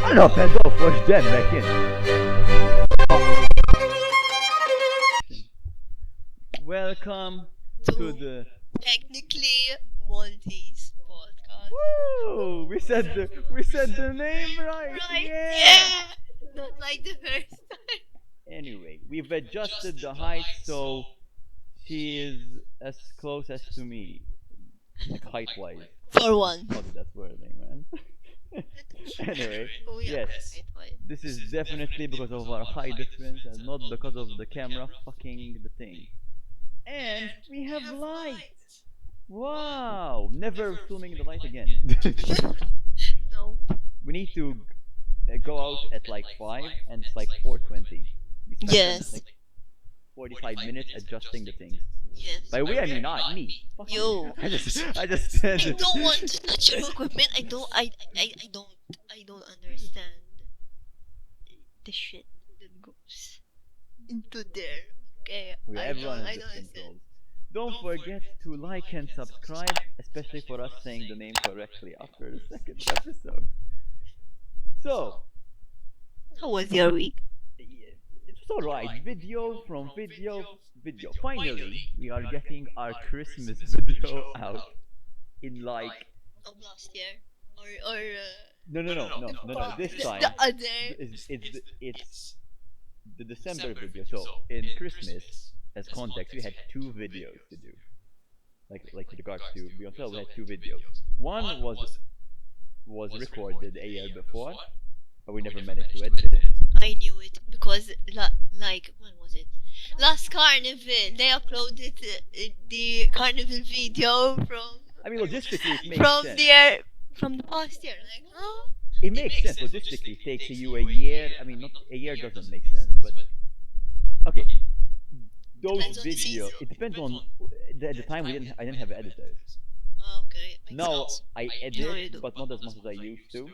Shut up and don't push them back in. Welcome to the. Technically Maltese podcast. Woo! We said the name right. Right? Yeah. Not like the first time. Anyway, we've adjusted the height so she is as close as to me, like height-wise. For one. Fuck that wording, man. Anyway, Oh, yeah. yes, Right. this is definitely because of our height difference and not because of the camera fucking the thing. And we have light. Wow! Never filming the light again. No. We need to go out at like 5 and it's like 4:20. We spent Yes. like 45 minutes adjusting the things. Yes. By we I mean not me. Fuck You. you. I just said I don't want to touch your equipment. I don't understand the shit that goes into there. Okay. We everyone I has don't different understand. roles. Don't forget to like and subscribe, especially for us saying the name correctly after the second episode. So, How was your week? it's alright. Video from video. Finally, we are getting our Christmas video out in like. Of last year? Or No. This time, the other. it's the December video. So in Christmas, as context, we had 2 videos to do. Like with regards to Beyond Twelve, we had 2 videos. One was recorded a year before, but we never managed to edit it. I knew it because like when was it? Last Carnival they uploaded the Carnival video from I mean, logistically, it makes from sense. from the past year. Like, huh? It makes sense logistically. It takes you a year. I mean, not a year doesn't make sense, but okay. Those Depends on the videos. season. It depends on at the time I didn't have editors. Okay. makes Now sense. I No, you edit, do. but not as much as I used to.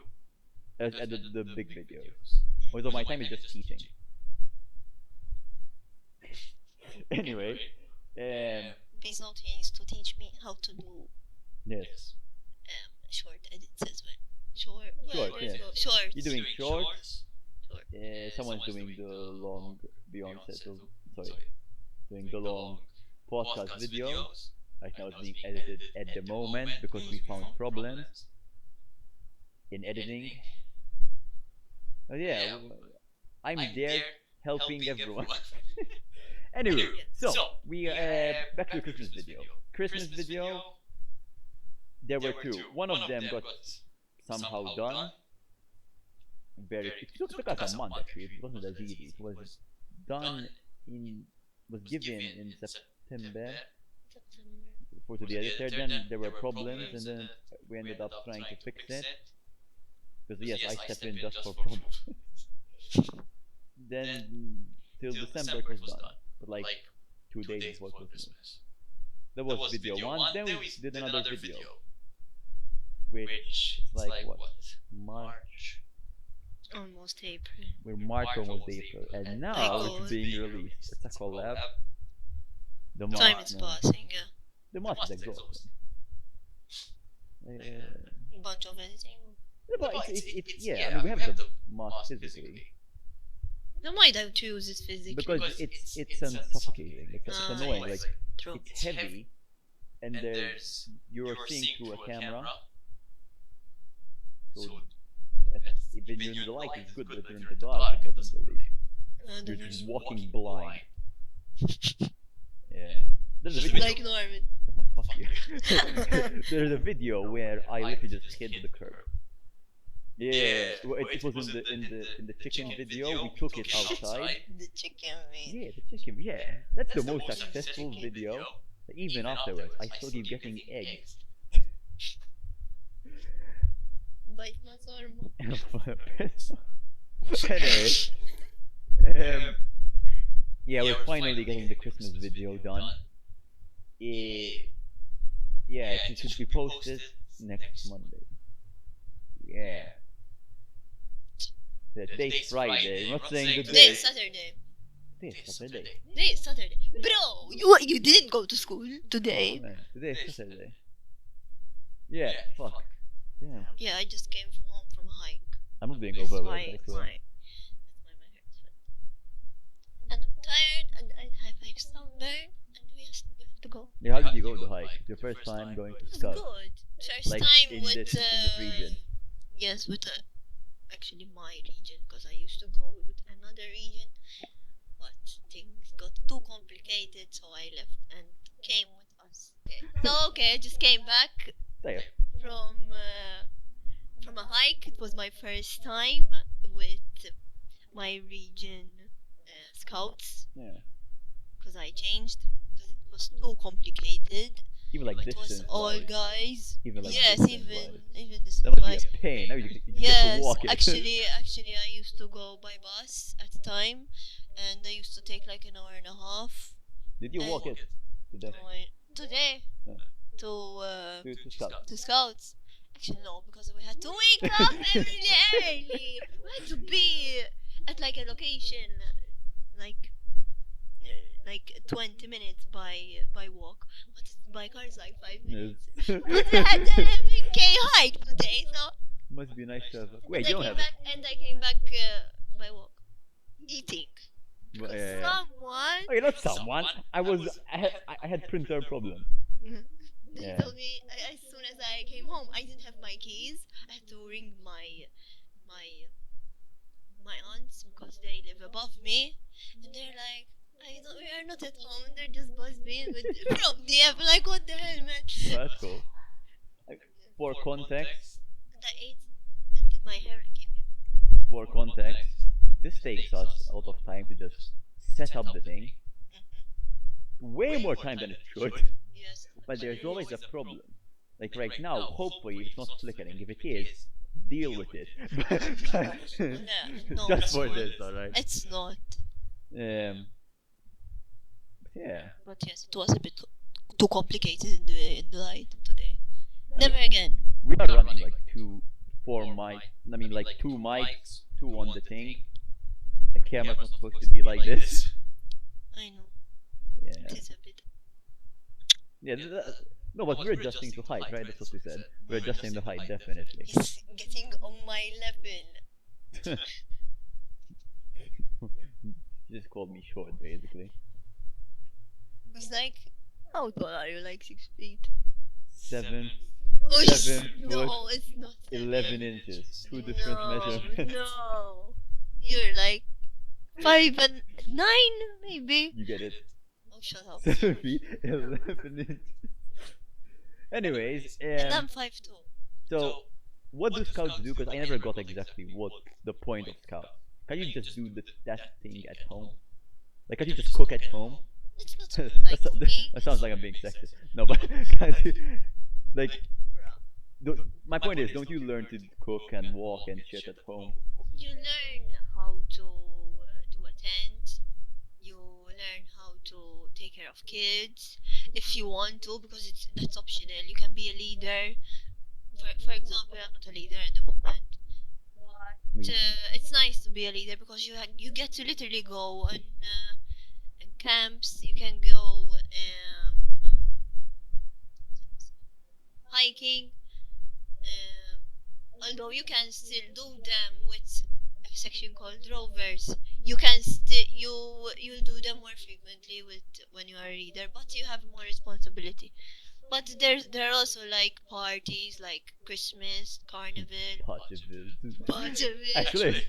As edit the big videos. Although my time is just teaching. Anyway, Please note he needs to teach me how to do yes. short edits as well. Short. Short, Well, yeah. Short. You're doing shorts. Short. Someone's doing the long Beyonce. Sorry, doing the long podcast video. Right now it's being edited at the moment because we found problems in editing. Oh yeah, I'm there helping everyone. Anyway, so we back to the Christmas video. Christmas video. There were 2. One of them got somehow done. It took us a month actually. It wasn't as easy. It was done was given in September for to the editor. Then there were problems, and then we ended up trying to fix it. Because yes, I stepped in just for problems. Then till December it was done, but like 2 days before Christmas. That was video 1. Then we did another video, which is like what, March. Almost April. We're March almost April, and now Oh. it's being released. It's a collab. The Time is passing. Yeah. The March is exhausting. Bunch of editing. But it's yeah. I mean, we have the March physically I might have to use it physically. because it's suffocating. It's annoying. Like True. it's heavy, and there's you're seeing through a camera. So even you're in the light, it's good, but if you're in the dark, it doesn't really. You're just walking blind. Yeah. There's a video. Like Norman. Oh, fuck you. There's a video where I literally just hit the curb. Yeah, well, it was in the chicken video. We took it outside. The chicken meat. Yeah, the chicken. Yeah, that's the most successful video. Even afterwards, I still keep getting eggs. Bite my arm. Anyway, yeah, we're finally getting the Christmas video done. Yeah, it should be posted next Monday. Yeah. Today's Friday. I'm not saying the Today day. is Saturday. Today's Saturday. Today is Saturday. Bro, you didn't go to school today. Man, today's Saturday. Yeah, fuck. Damn. Yeah, I just came from home from a hike. I'm not being That's overwhelmed, why I swear. my hurts. And I'm tired, and I have like sunburn, and we have to go. Yeah, how did you go the hike? It's your first time going to It was Scout, good. First like time in with this region. yes, with actually my region, because I used to go with another region, but things got too complicated, so I left and came with us. Okay. So okay, I just came back There. from uh, from a hike. It was my first time with my region scouts, Yeah. because I changed because it was too complicated. Even like It was distance all wise. guys. Even like Yes, distance wise. even this That must be a advice. pain. Now you just get to Yes, walk it. actually, I used to go by bus at the time, and I used to take like an hour and a half. Did you And walk it today? today Yeah. to To Scout. to scouts. Actually, no, because we had to wake up really early. We had to be at like a location, like 20 minutes by walk, but by car is like 5 minutes. Yes. But we had 11K hike today, so Must be nice to have. Wait, and you I don't came have it. back and I came back by walk, eating. Well, Because yeah, yeah. someone Okay, not someone. I had printer problems. they Yeah. told me as soon as I came home, I didn't have my keys. I had to ring my my aunts because they live above me, and they're like, I don't, we are not at home. They're just buzzed me with from the app. Like, what the hell, man? Oh, that's cool. Like, for context, And I ate and did my hair and came here. for context, this takes us a lot of time to just set up the thing. Way more time than it should. Yes. But there's always a problem. Like right now, hopefully it's not flickering. If it is, deal with it. No, Just it's for not. this, alright? It's not. Um, yeah. But yes, it was a bit too complicated in the light today. Never again. We are running like four mic. I mean, like two mics, two on the thing. The camera's not supposed to be like this. I know. Yeah. It is a bit. Yeah. No, but we're adjusting to height, right? That's what we said. We're adjusting the height, definitely. He's getting on my level. You just called me short, basically. He's like, how tall are you? Like 6 feet? 7, Oh, 7 no, foot, it's not 11 inches. Two different measurements. No. You're like 5 and 9, maybe. You get it? Oh, shut up. 7 feet, 11 inches. Anyways, And I'm 5'2". so what do scouts do? Because I never got exactly what the point of scouts. Can you just do that thing at home? Like, can you just cook at home? It's not like cooking. That sounds like I'm being sexist. No, but can't you, like, my point is, don't you learn to cook and walk and shit at home? You learn how to do a tent. You learn how to take care of kids if you want to, because that's optional. You can be a leader. For example, I'm not a leader at the moment, but it's nice to be a leader because you get to literally go on camps. You can go hiking. Although you can still do them with a section called rovers, you can still you'll do them more frequently with when you are a leader, but you have more responsibility. But there are also like parties like Christmas, Carnival, Potcheville. Potterville. Actually,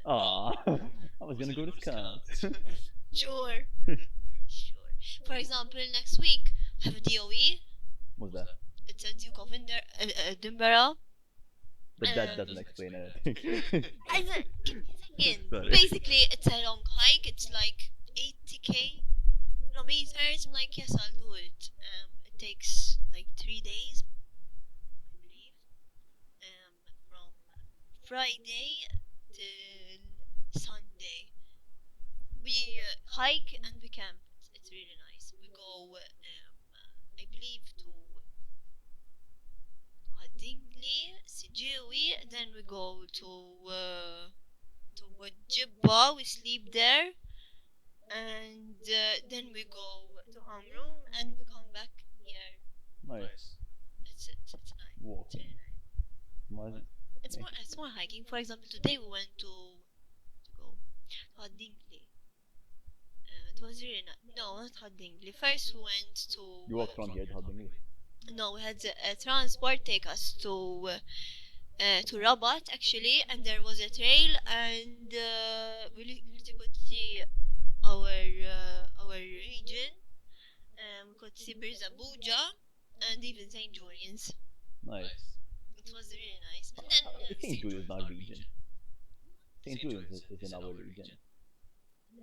ah, I was gonna go to scouts. Sure, sure. For example, next week we have a DOE. What's that? It's a Duke of Edinburgh. But that doesn't explain anything. As a, again, Sorry. basically, it's a long hike. It's like 80K kilometers. I'm like, yes, I'll do it. It takes like 3 days, I believe. From Friday till Sunday. We hike and we camp. It's really nice. We go, I believe, to Dingley, Sijewi, then we go to Wajibba, we sleep there, and then we go to Hamrum and we come back here. Nice. It's nice. Walking. It's more hiking. For example, today we went to go to Dingley. It was really nice. No, not Dingley. First we went You walked from here to Haldingli. no, we had a transport take us to Rabat actually, and there was a trail, and we could see our region. We could see Birza Abuja and even St. Julian's. Nice. It was really nice. And then St. Julian's not region. St. Julian's is in our region.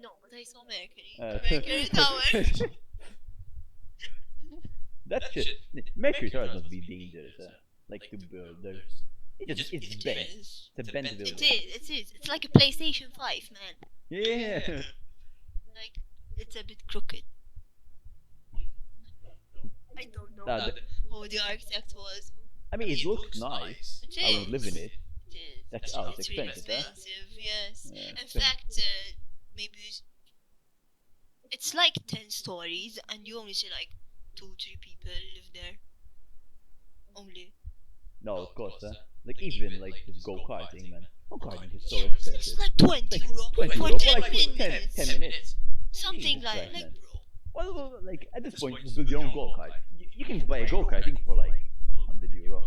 no, but I saw Mercury. Uh, Mercury Tower. that shit. Mercury Towers must be dangerous. Like to build. It's bent. It's a bent building. It is. It's like a PlayStation 5, man. Yeah. Like, it's a bit crooked. I don't know Nah, who the architect was. I mean, it looks nice. It I would live in it. It is. That's It's really expensive, huh? expensive, yes. Yeah, In expensive. fact, maybe it's like 10 stories, and you only see like 2-3 people live there. Only. No, of course, like even like this go-karting, man. Go-karting is so Yes, expensive. it's like 20 Like, euro 20 for euro 10 for like minutes. 10 minutes. Something Jesus like, Christ, like, man. bro. Well, like at this point, just build your own go-kart. You can buy a go-kart, I think, for like €100. No.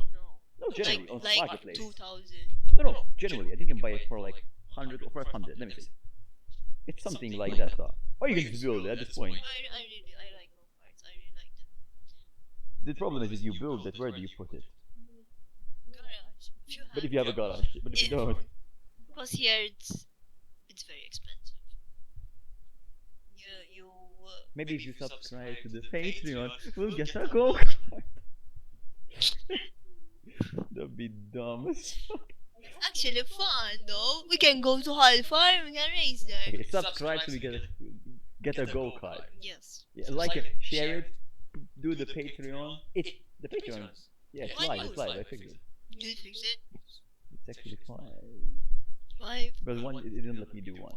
No, generally on Like marketplace. 2000. No, generally, I think you can buy it for like 100 or 500. Let me see. It's something like that, or you can just build it at this point. I like go-karts. I really like them. The problem is, if you build it, where do you put it? Garage. But if you have a garage, but if you don't, Because here it's very expensive. You maybe if you subscribe to the Patreon, we'll get a go-kart. That'd be dumb as fuck. it's actually fun though. We can go to Hull Farm. We can race there. Okay, subscribe so we get a go-kart. Yes. Yeah, like it, share it, do the Patreon. The Patreon. Yeah, it's live. I figured. Did you fix it? It's actually fine. 5. But it didn't let me do one.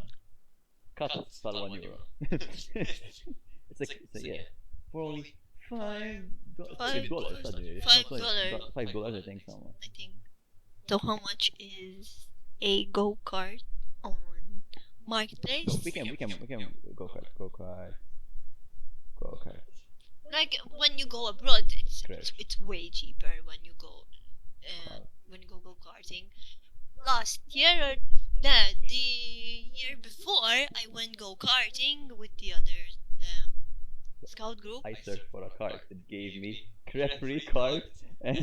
Cut start €1. it's yeah. For only $5. $5, I think, someone. I think. So how much is a go-kart on marketplace? So we can go-kart. Like when you go abroad, Correct. it's way cheaper when you go go-karting. Last year or the year before, I went go-karting with the other scout group. I searched for a cart. It gave me creperie cart and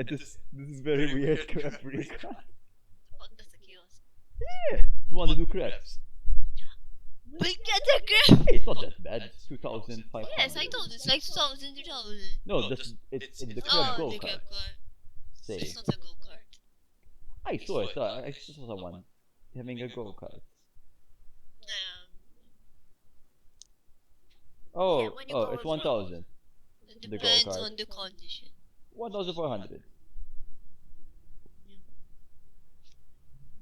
this is very weird creperie cart. Oh, that's a kiosk. Yeah, the one to do crepes. We get a crepe. Hey, it's not that bad. It's 2,500. Yes, I told you, it's like 2,000, 2,000. No, it's the crepe Oh, go the kart. crepe car. Say, It's not a go-kart. I saw it. I saw someone having a go kart. Yeah, when you go It's abroad. 1,000. It The depends go-kart. on the condition. 1,400.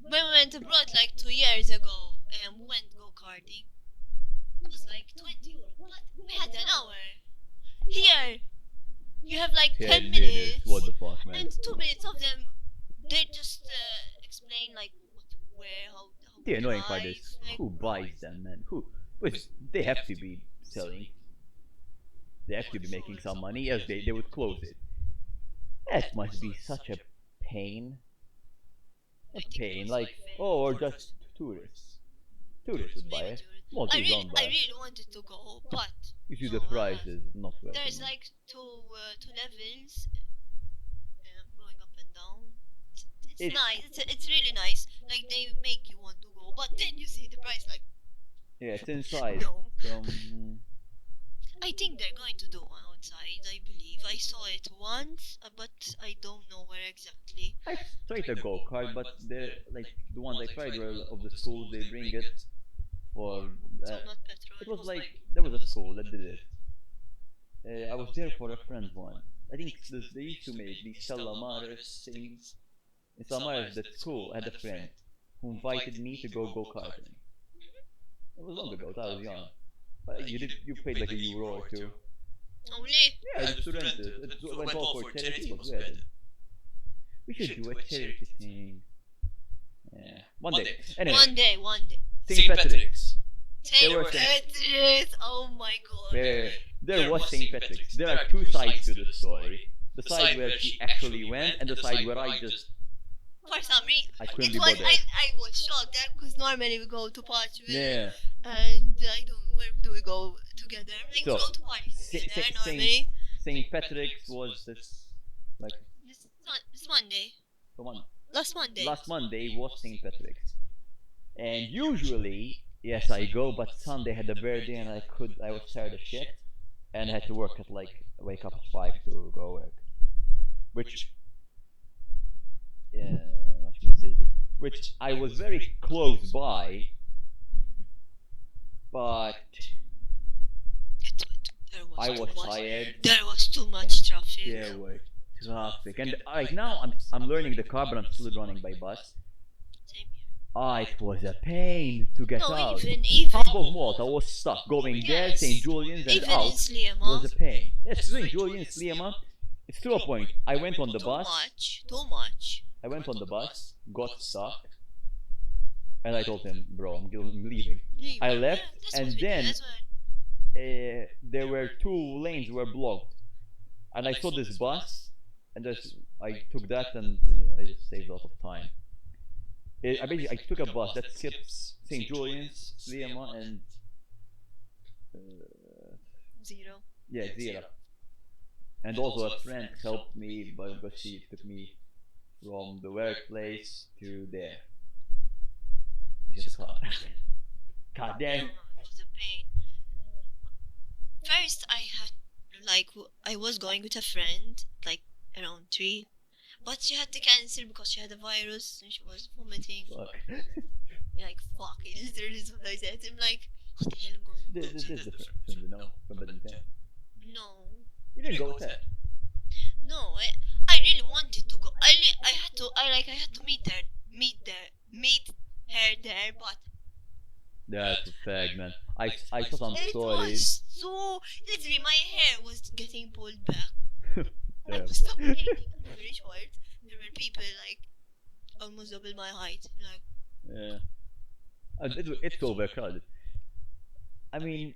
When we went abroad like 2 years ago, we went go-karting. It was like 20 euro. But we had an hour. Here, you have like 10 minutes. What the fuck, man? And 2 minutes of them, they just explain like what to wear, how The to annoying part drive, is like, who buys them, man? They have to be selling. They have to be making some money, else they would close it. That must be such a pain. A pain, like, or just tourists. Tourists would buy it. Maltese don't buy I it. really wanted to go, but You see the no, prices, not worth it. there's like two levels going up and down. It's nice. It's really nice. Like they make you want to go, but then you see the price. Like Yeah, it's inside. no. From I think they're going to do one outside. I believe I saw it once, but I don't know where exactly. I tried a go kart, but they're like the ones I tried were of the schools. They bring it for. So not petrol. It was like there was a school that did it. I was there for a friend once. I think they used to make these Salamares things. In Salamares, that school had a friend who invited me to go karting. It was long ago. I was young. But you paid like €1 or two. Only. Yeah, just to rent it. It went all for charity. It was weird. We should do a charity thing. Yeah. One day. Anyway. One day. St. Patrick's. Saint were Saint- Patrick's. Oh my god. Wait. There was St. Patrick's. There are two sides to the story. The side where she actually went, and the side where I just For some reason, I couldn't it be was bothered. I was shocked there because normally we go to parties. Yeah. And I don't. Where do we go together? Like So, we go to parties Sa- together Sa- normally. St. Patrick's was this like This Monday. the one Last Monday. last Monday was St. Patrick's, and usually yes I go, but Sunday had a birthday and I was tired of shit, and I had to work at like wake up at 5 to go work, which yeah, that's been busy. Which I was very close by, but I was tired. There was too much traffic. There was traffic, and right now I'm learning the car, but I'm still running by bus. Same here. It was a pain to get No, out. even Half of Malta was stuck going there, Yes. St. Julian's, and even in out Sliema. was a pain. Yes, St. Julian's, Sliema. It's to a point. I went on the bus. Too much. I went on the bus, got stuck, and I told him, "Bro, I'm leaving." I left, and then there were 2 lanes were blocked, and I saw this bus, and I took that, and I just saved a lot of time. I took a bus that skips St. Julian's, Sliema, and Zero. yeah, Zira. And also a friend helped me, but she took me from the workplace to there. Just a car. God damn. It was a pain. First, I was going with a friend, like around 3, but she had to cancel because she had a virus and she was vomiting. Fuck. Like, fuck, it literally is what I said. I'm like, what the hell am I going to do? This is different from the no, from Badminton. No. You didn't go with her. No, I really wanted to go. I had to meet her there, but That's a fact, man. I saw some it stories. was so literally my hair was getting pulled back. I Yeah. was suffocating. I'm very short. There were people like almost double my height. Like Yeah. It's overcrowded. I mean,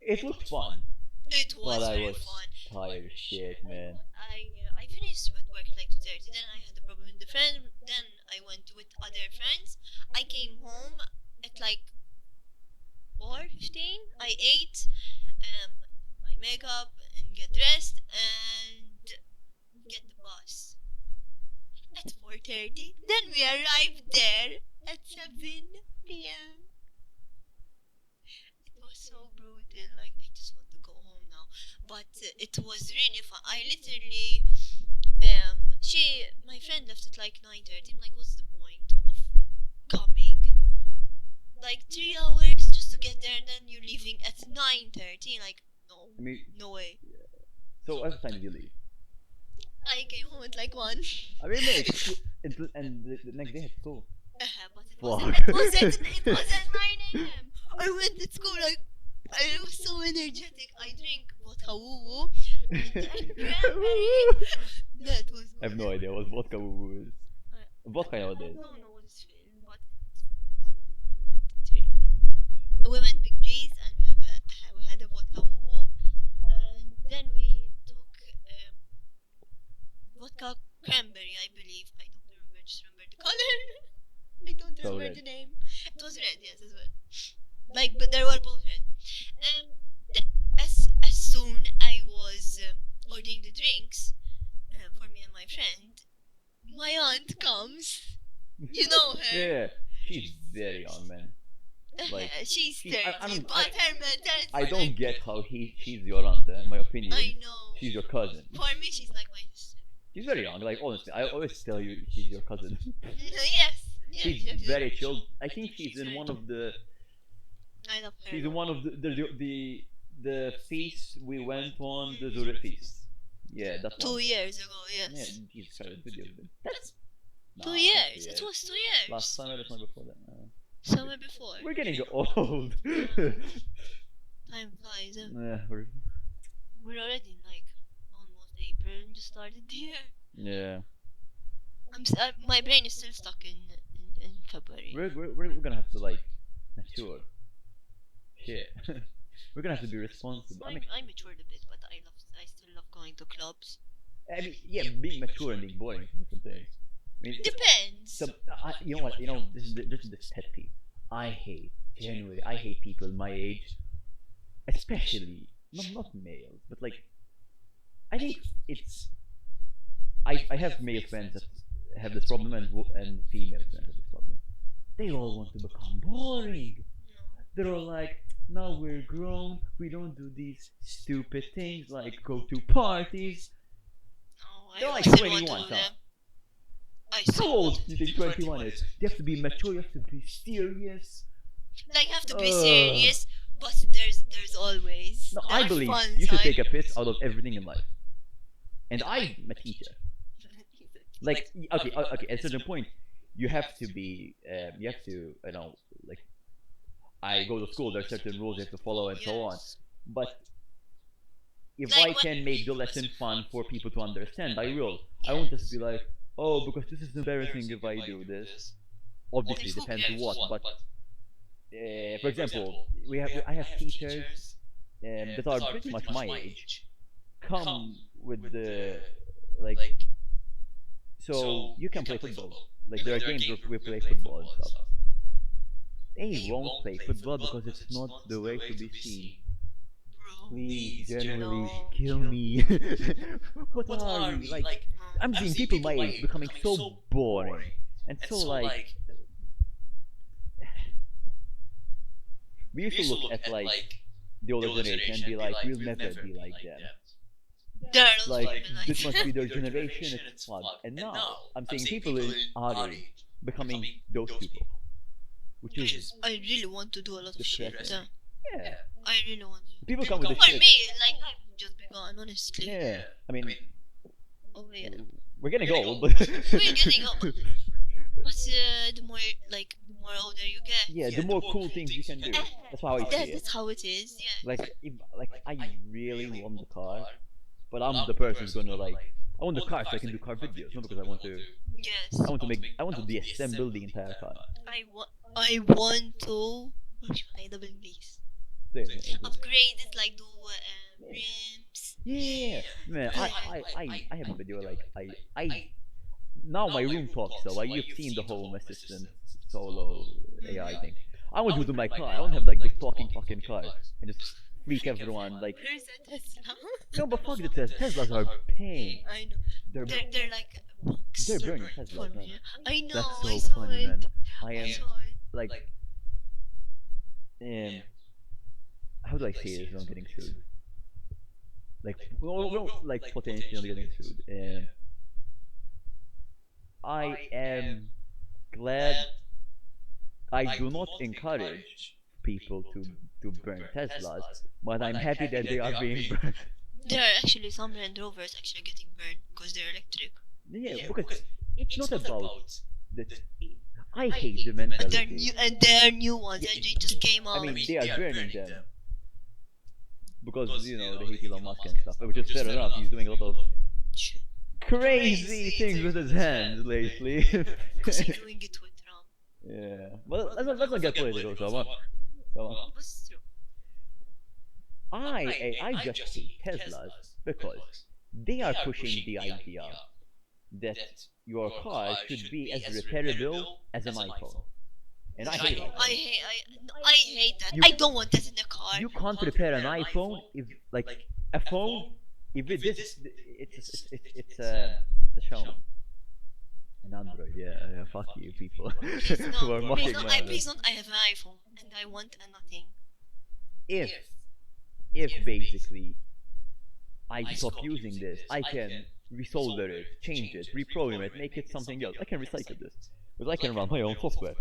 it looked fun. it was But I very was fun. tired as shit, man. I finished at work at like 2:30. Then I had a problem with the friend. Then I went with other friends. I came home at like 4:15. I ate, my makeup and get dressed and get the bus at 4:30. Then we arrived there at 7 p.m. It was so brutal. Like I just want to go home now. But it was really fun. I literally, my friend left at like 9:30. I'm like, what's the point of coming? Like 3 hours just to get there, and then you're leaving at 9:30. Like, no, I mean, no way. so what time did you leave? I came home at like 1. I mean, mate, and the next day at school. But it Fuck. wasn't it was at 9 a.m. I went to school like I was so energetic. I drink vodka woo That was I have no idea what vodka is. Vodka I nowadays. don't know what it's feeling, but it's really good. We went Big G's and we had a vodka woo, and then we took vodka cranberry, I believe. I don't remember, just remember the color. I don't So remember red. the name. It was red, yes, as well. Like, but they were both red. As soon I was ordering the drinks for me and my friend, my aunt comes. You know her. Yeah, she's very young, man. Like, she's 30, I don't- but her mentality. I don't get how she's your aunt, in my opinion. I know. She's your cousin. For me, she's like my sister. She's very young, like honestly, I always tell you she's your cousin. Yes. She's yes, very yes. chill. I think she's in one of the I love her. she's in one of the feasts we went on, the Zurich feast. Yeah, that's 2 one. years ago, Yeah, yes. Jesus Christ, video. That's 2 nah, years. that's It was 2 years. last summer, the summer before that. Summer before. We're getting old. Time flies. Yeah, We're already in like almost April and just started the year. Yeah. My brain is still stuck in February. We're gonna have to like mature. Shit. We're gonna have to be responsible. I matured a bit, but I still love going to clubs. I mean, yeah, being mature and being boring are two different things. I mean, Depends. you know what? You know, this is pet peeve. I hate genuinely. I hate people my age, especially not males, but like I think it's I have male friends that have this problem and female friends have this problem. They all want to become boring. They're all like, now we're grown, we don't do these stupid things like go to parties. No, They're I like still want to 21, do huh? them. I How still old want do you think 21 is? You have to be mature, you have to be serious. like have to be Ugh. serious, but there's always No, there I are believe fun you should times. take a piss out of everything in life. And I'm a teacher. Like, okay, at a certain point, you have to be, you have to, you know, like, I go to school, there are certain rules you have to follow and so on. Yes. But if Like I what- can make the lesson fun for people to understand, I will. I won't just be like, oh, because this is embarrassing if I do this. Obviously, Who depends cares? what. But for example, I have teachers that are pretty much my age. Come with the like, so you can play football. Like there are games where we play football and stuff. They won't play football because it's not the way to be seen. Bro. Please, generally, No. kill me. What are we? Like, I'm seeing people my age becoming so boring and so like. We used to look at like the older generation and be like, we'll never be like them. There are Like, people this like must be their generation, it's fun. And now, I'm seeing people in our age becoming those people. Which is I really want to do a lot of shit. depressing. Yeah. I really want to. People come with this For shit. me, like I've just begun, honestly. Yeah. I mean, Oh yeah. we're getting old, but. We're getting old. But the more older you get. Yeah, the more cool things you can do. That's how I see it. That's how it is. Yeah. Like I really want the car, but I'm the person who's gonna like. I want the car so I can do car videos, not because I want to. Yes. I want to disassemble the entire car. I want to. I double please. Upgrade it, like do rims. Yeah, man. I have a video like I now my room talks, so like you've seen the Home Assistant solo AI thing. I want to do it to my car. I want to have like this talking fucking car and just freak everyone. Like, Where's the Tesla? no, but fuck the Teslas. Teslas are pain. I know. They're They're like a box. they're burning For Teslas, man. me. I know. That's I so saw funny, it. man. I I am saw it. like, how do I say this without getting sued? Like, well, like potentially getting sued. I am glad I do not encourage people to burn Teslas, but I'm happy that they are being burned. There are actually some Land Rovers actually getting burned because they're electric. Yeah, because it's not about the. I hate the And mentality. they're new ones. Yeah, They just came out. I mean, they are burning them because you know they hate Elon Musk and stuff, which is fair enough. He's doing a lot of crazy things with his hands lately. Because he's doing it with Trump. Yeah, but let's not get political, so on. What's true? I just hate Teslas because they are pushing the idea that your car should be as repairable as an iPhone, and I hate it. I hate that. You- I don't want that in a car. You can't repair an iPhone if like a phone. If it this it's a Xiaomi. An Android, yeah, fuck you people Please who are not. mocking Please not. my Please not. I have an iPhone and I want a nothing. If basically I stop using this, I can resolder it, change it, reprogram it, make it something else. I can recycle this because I can run my own software.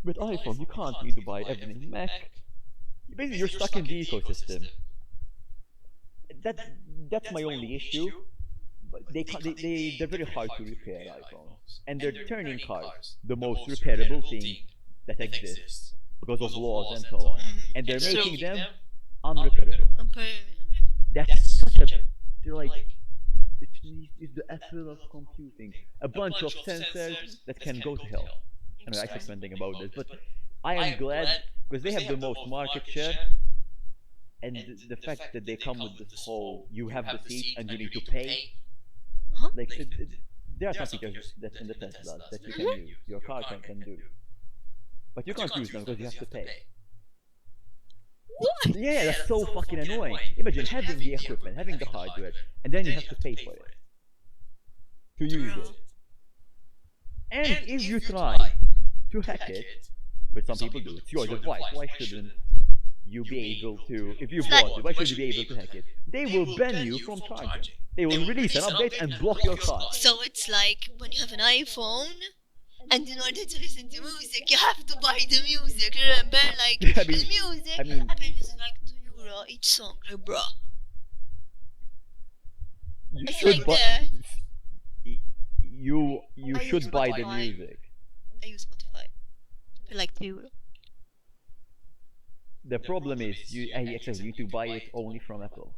With iPhone, you can't need to buy everything. Mac, basically you're stuck in the ecosystem. That's my only issue. But they're very hard to repair iPhones, and they're turning cars the most repairable thing that exists because of laws and so on, and they're making them unrepairable. That's such a they're like it's needs is the apple of computing. A bunch of sensors that can go to hell. Anyway, I said something about this, but I am glad because they have the most market share, and the fact that they come with this whole you have the seat and you need to pay. Huh? Like there are some features that in the Teslas that you can use, your car can do, but you can't use them because you have to pay. What? Yeah, that's so fucking annoying. Imagine having the equipment, having the hardware, and then you have to pay for it to use it. And if you try to hack it, which some people do, it's your device. Why shouldn't you be able to, if you bought it, why should you be able to hack it? They will ban you from charging. They will release an update and block your car. So it's like when you have an iPhone, and in order to listen to music, you have to buy the music. Remember, like I mean- the music, I mean- Apple Music like €2 each song, like, bro. You It's should like buy. that. You I should use buy the Spotify. music. I use Spotify for like €2. The problem is exactly you need to buy it only from Apple.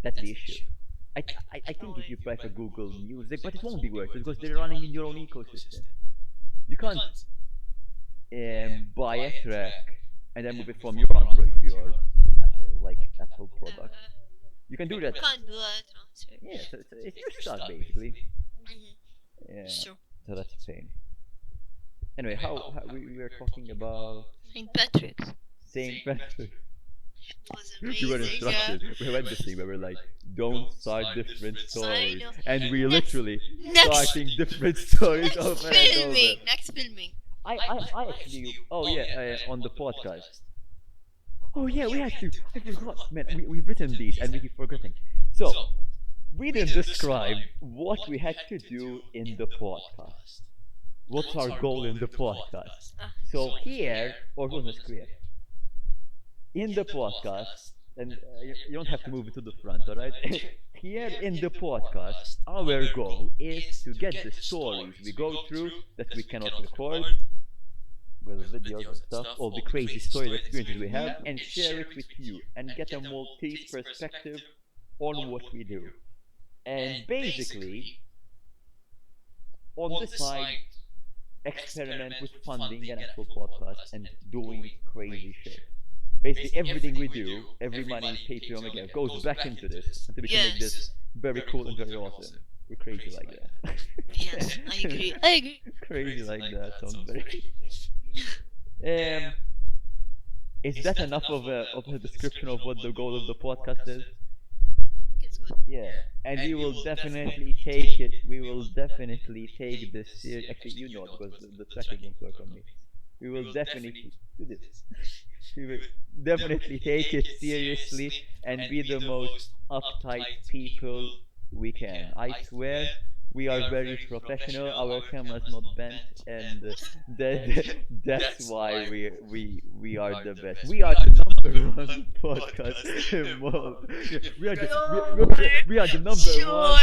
That's the issue. I think if you prefer Google Music, but it won't be worth it because they're running in your own ecosystem. You can't buy a track and then move it from your Android to your like Apple product. You can do that. Can't do a transfer. Yeah, so it's your stuff basically. Yeah, Sure. so that's a pain. Anyway, how we were talking about St. Patrick's Saint Patrick. was We were amazing. instructed. We went this thing where we're like, don't start different stories, know. and we Next- literally next- starting different stories Next over and over. filming. Next filming. I actually, oh yeah, on the podcast. Oh yeah, we had to. I forgot, man. We've written these and we keep forgetting. So we didn't describe what we had to do in the podcast. What's our goal in the podcast? So here, or wasn't it clear? In the podcast, and you don't have to move it to the front, alright? Here in the podcast, our goal is to get the stories we go through that we cannot record, with videos and stuff, all the crazy story experiences we have, and share it with you, and get a Maltese perspective on what we do. And basically, on this side, experiment with funding an actual podcast and doing crazy shit. Basically, everything we do, every money Patreon we get, goes back into this until we can make this very cool and very awesome. We're crazy like that. Yes, I agree. I agree. Crazy like that sounds very. Is that enough of a description of what the goal of the podcast is? It's good. Yeah, and we will definitely take it. We will definitely take this seriously. Actually, you know it because the tracking won't work on me. We will definitely do this. We will definitely take it seriously and be the most uptight people we can. I swear, we are very professional. Our camera's not bent, and that's why we are the best. We are the number one podcast in Malta. We are we are the number one.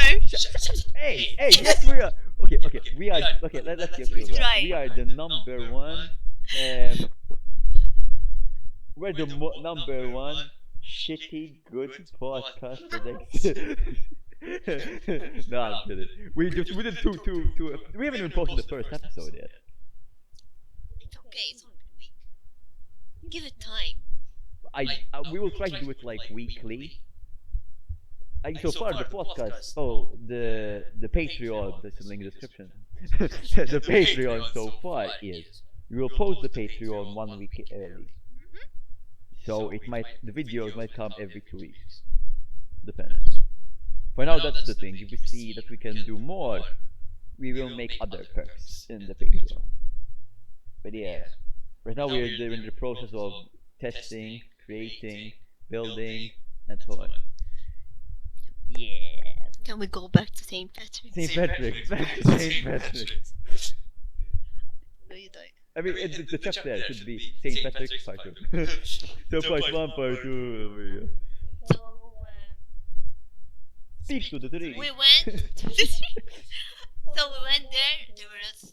Hey, yes, we are. Okay, we are. Okay, let's get real. Right. We are the number one. We're the number one shitty good podcast that exists. No, I'm kidding. We did two. We haven't even posted the first episode yet. It's okay. It's only been a week. Give it time. We will try to do it like weekly. So far the podcast. Oh, the Patreon. There's a link in the description. The Patreon so far is we will post the Patreon 1 week early. So the videos might come every 2 weeks. Depends. For now, that's the thing. If we see that we can do more, we will make other perks in the Patreon. But yeah, right now we're in the process of testing, creating, building, and so on. Yeah. Can we go back to St. Patrick's? St. Patrick's. Back to St. Patrick's. No, you don't. I mean, the chapter there should be St. Patrick's part 2. So part 1, part 2. So, Speak to the tree. we went to the tree. So we went there. There were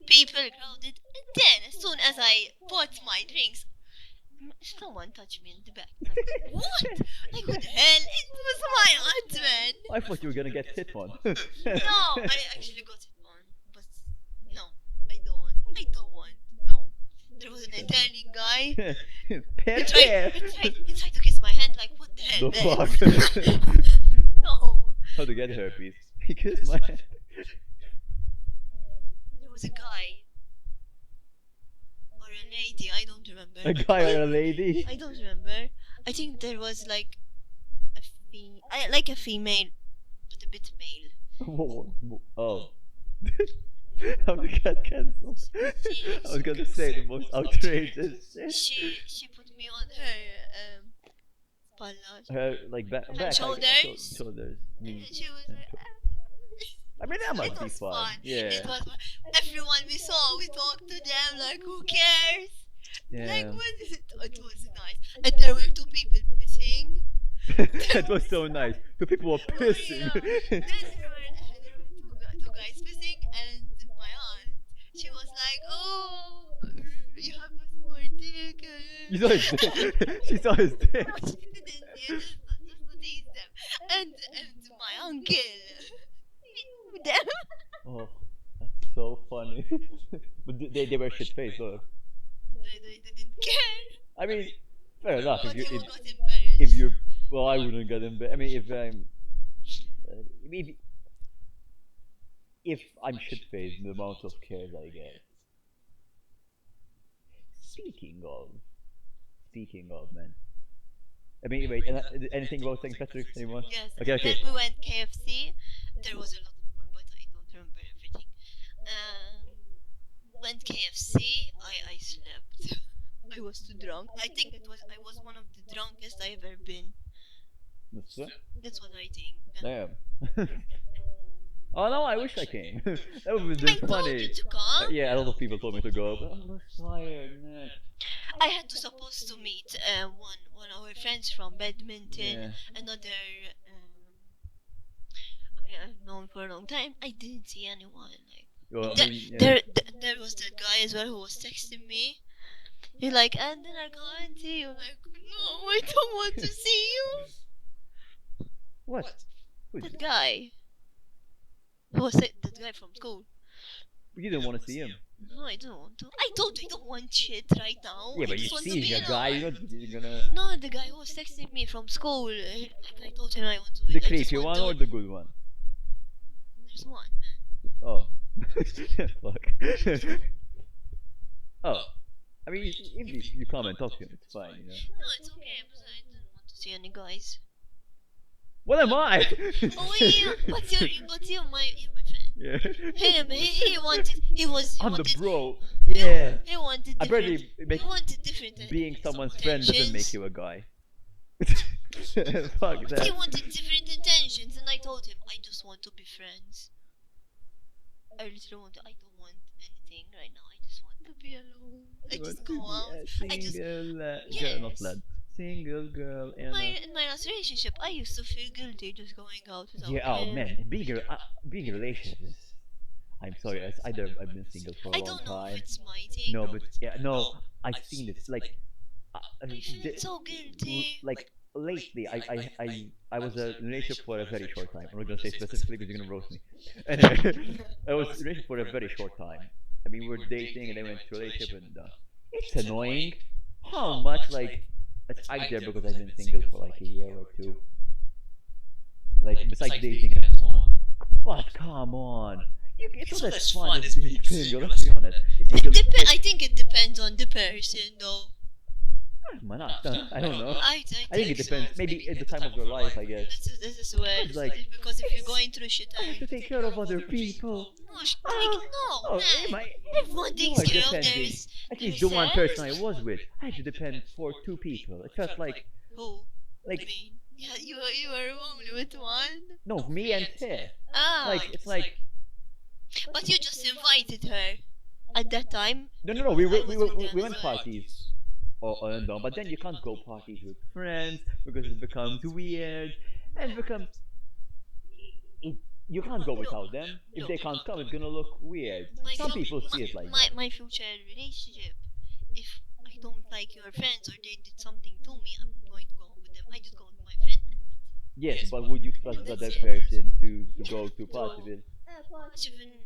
people crowded. And then, as soon as I bought my drinks, Someone touched me in the back. Like, what? Like, what the hell? It was my aunt, man. I thought you were gonna get hit on. No, I actually got it on, but no, I don't want. I don't want. No. There was an Italian guy. Perché? He tried to kiss my hand. Like, what the hell, The man? fuck? No. How to get herpes? Because my There was a guy or a lady. I don't remember. a guy or a lady. I don't remember. I think there was like like a female, but a bit male. Oh. How to get cancelled? I was gonna say the most outrageous shit. She put me on her pallas. Her like back, Shoulders. shoulders. And she was and like, I mean that it must be was fun. fun. Yeah. It was fun. Everyone we saw, we talked to them like, who cares? Like, Yeah. what is it? It was nice. And there were two people pissing. That was so nice. The people were Oh, pissing. yeah. Then there were two guys pissing, and my aunt, she was like, oh, you have a small dick. You saw his dick. She saw his dick. No, she didn't see it, just to tease them. And my uncle, he knew them. Oh, that's so funny. But they were shit faced though. They didn't care. I mean, fair enough. But If you you got embarrassed. if you're well, I wouldn't get embarrassed. I mean, if I'm shit faced, the amount of cares I get. Speaking of, speaking of, man. I mean, wait, anything about St. Patrick's anymore? Yes. Okay, okay. Then we went KFC. There was a lot more, but I don't remember everything. Went KFC. I slept. I was too drunk. I think I was one of the drunkest I ever been. That's it. That's what I think. Damn. Oh no, I wish I came. That would have I been told funny. you to come. Yeah, a lot of people told me to go, but I'm just tired, man. I had to supposed to meet one of our friends from badminton. Yeah. Another I've known for a long time. I didn't see anyone. Like Well, I there, mean, yeah. there was that guy as well who was texting me. He's like, and then I can't see you. Like, no, I don't want to see you. What? Who's That guy. Who was it? That guy from school. You didn't want to see him. No, I don't want to. I told you I don't want shit right now. Yeah, I but you just want to see be a guy, alone. you're gonna. No, the guy who was texting me from school. Like, I told him I want to. The I just creepy want one to- or the good one? There's one, man. Oh. Fuck. Oh. I mean, if you come and talk to him, it's fine, you know. No, it's okay. But I didn't want to see any guys. What am I? Oh, yeah, but you're my friend. Yeah. Him, he wanted. He I'm the wanted. bro. Yeah. He wanted different. Apparently, He wanted different. being someone's friend doesn't make intentions. you a guy. Fuck He that. wanted different intentions, and I told him I just want to be friends. I literally want to. I don't want anything right now. I just want to be alone. I just go out. I just Single girl, not Yes. lad. Single girl in and my last relationship, I used to feel guilty just going out without yeah. Oh him. man, being in a relationship is. I'm sorry, it's either I've been single for a I long don't know if time. it's my thing. No, but yeah, no, I've seen it. Like, I feel so guilty. like lately, I was in a relationship for a very short time. I'm not gonna say specifically because you're gonna roast me. Anyway, I was in a relationship for a very short time. I mean, we were dating and then went to a relationship, and it's annoying how much like it's either because I've been single for like a year or two. Like besides dating and so on. But come on. It's not as fun as being single, let's be honest. I think it depends on the person, though. Man, I don't know. I I think it so. depends. Maybe at the time of your life, I guess. This is where It's like- because if you're going through shit, I have to take care of other people. no, Oh, man. my, Everyone you takes are care of depending. theirs. At least the one person I was with, I had to depend for two people. It felt like, Who? like, I mean, yeah, you were only with one. no, me and her. Ah, Like, it's like, but you just invited her at that time. no, we went parties. And on, but then you can't go parties with friends because it becomes weird and becomes. You can't go without them. If they can't come, it's gonna look weird. Some people see it like that. my future relationship. If I I don't like your friends or they did something to me, I'm going to go with them. I just go with my friend. Yes, but would you trust And the that's other it. person to Yeah, go to party to with?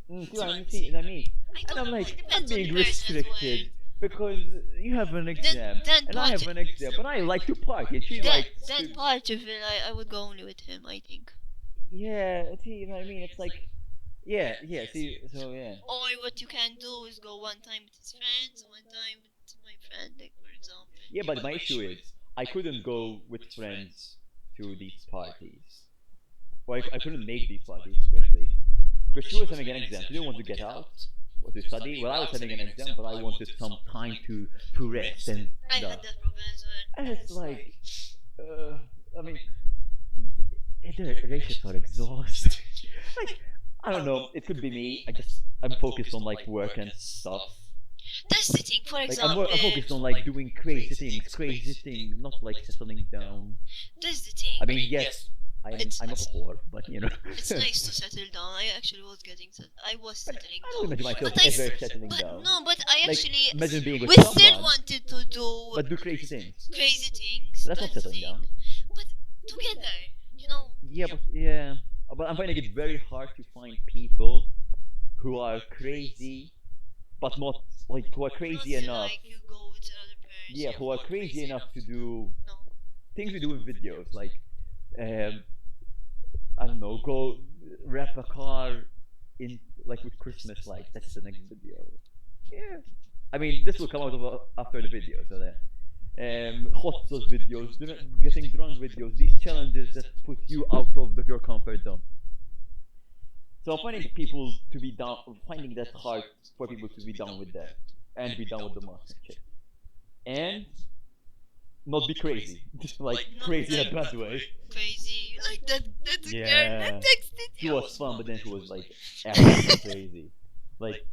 even. See what I mean? I And don't I'm know. like, It I'm depends on the being person as restricted well. because you have an Then, exam then and I part, have an exam, but I like to party and she then, likes to. then part of it, I would go only with him. I think. Yeah, see, you know what I mean? It's like, yeah, yeah. See, so yeah, Or what you can do is go one time with his friends, one time with my friend, like for example. yeah. But my issue is I couldn't go with friends to these parties, or I couldn't make these parties, frankly, because she was having an exam. She didn't want to get out or to study. Well, I was having an exam, but I wanted some time to rest and I stuff. had that problem as well. And it's like, uh, I mean, the relationships are exhausting. Like, I don't know. It could be me. I'm focused on like work and stuff. That's the thing. For Like example, I'm focused on like doing crazy things, not like settling down. that's the thing. I mean, yes, I'm not a whore, but you know. It's nice to settle down. I actually was getting I was But settling I don't down. imagine myself But I ever settling but down. no, but I Like, actually imagine being with we still someone, wanted to do but do crazy things. crazy things. That's not That's the settling thing. down. But together, you know. But I'm finding it very hard to find people who are crazy, but not like who are crazy Not enough. like you go with another person. Yeah, who are crazy enough to do No. things we do in videos, like um, I don't know, go wrap a car in like with Christmas lights. That's the next video. Yeah, I mean this will come out of after the video, so that hot sauce videos, getting drunk videos, these challenges that put you out of your comfort zone. So I'm finding people to be down, finding that hard for people to be down with that and be down with the mask and shit, and not be crazy, like Not crazy in a like bad way. crazy. Like that girl Yeah, that texted she you. was fun, but then she was like acting crazy. Like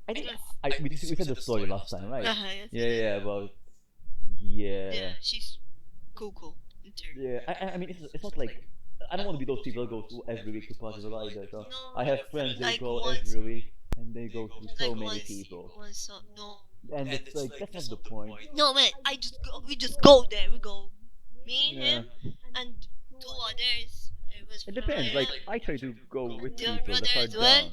I think we said the story last time, right? Yes, Yeah, about yeah, yeah, she's cool. yeah. I mean, it's not like I don't want to be those people that go to every week to parties either. So No, I have friends that like go once, every week and they go to so like many people, no, and it's like that's not the point. no man. We just go there. We go, me, Yeah, him, and two others. It was it from depends. Like I try to go with your people brother that are as well. down.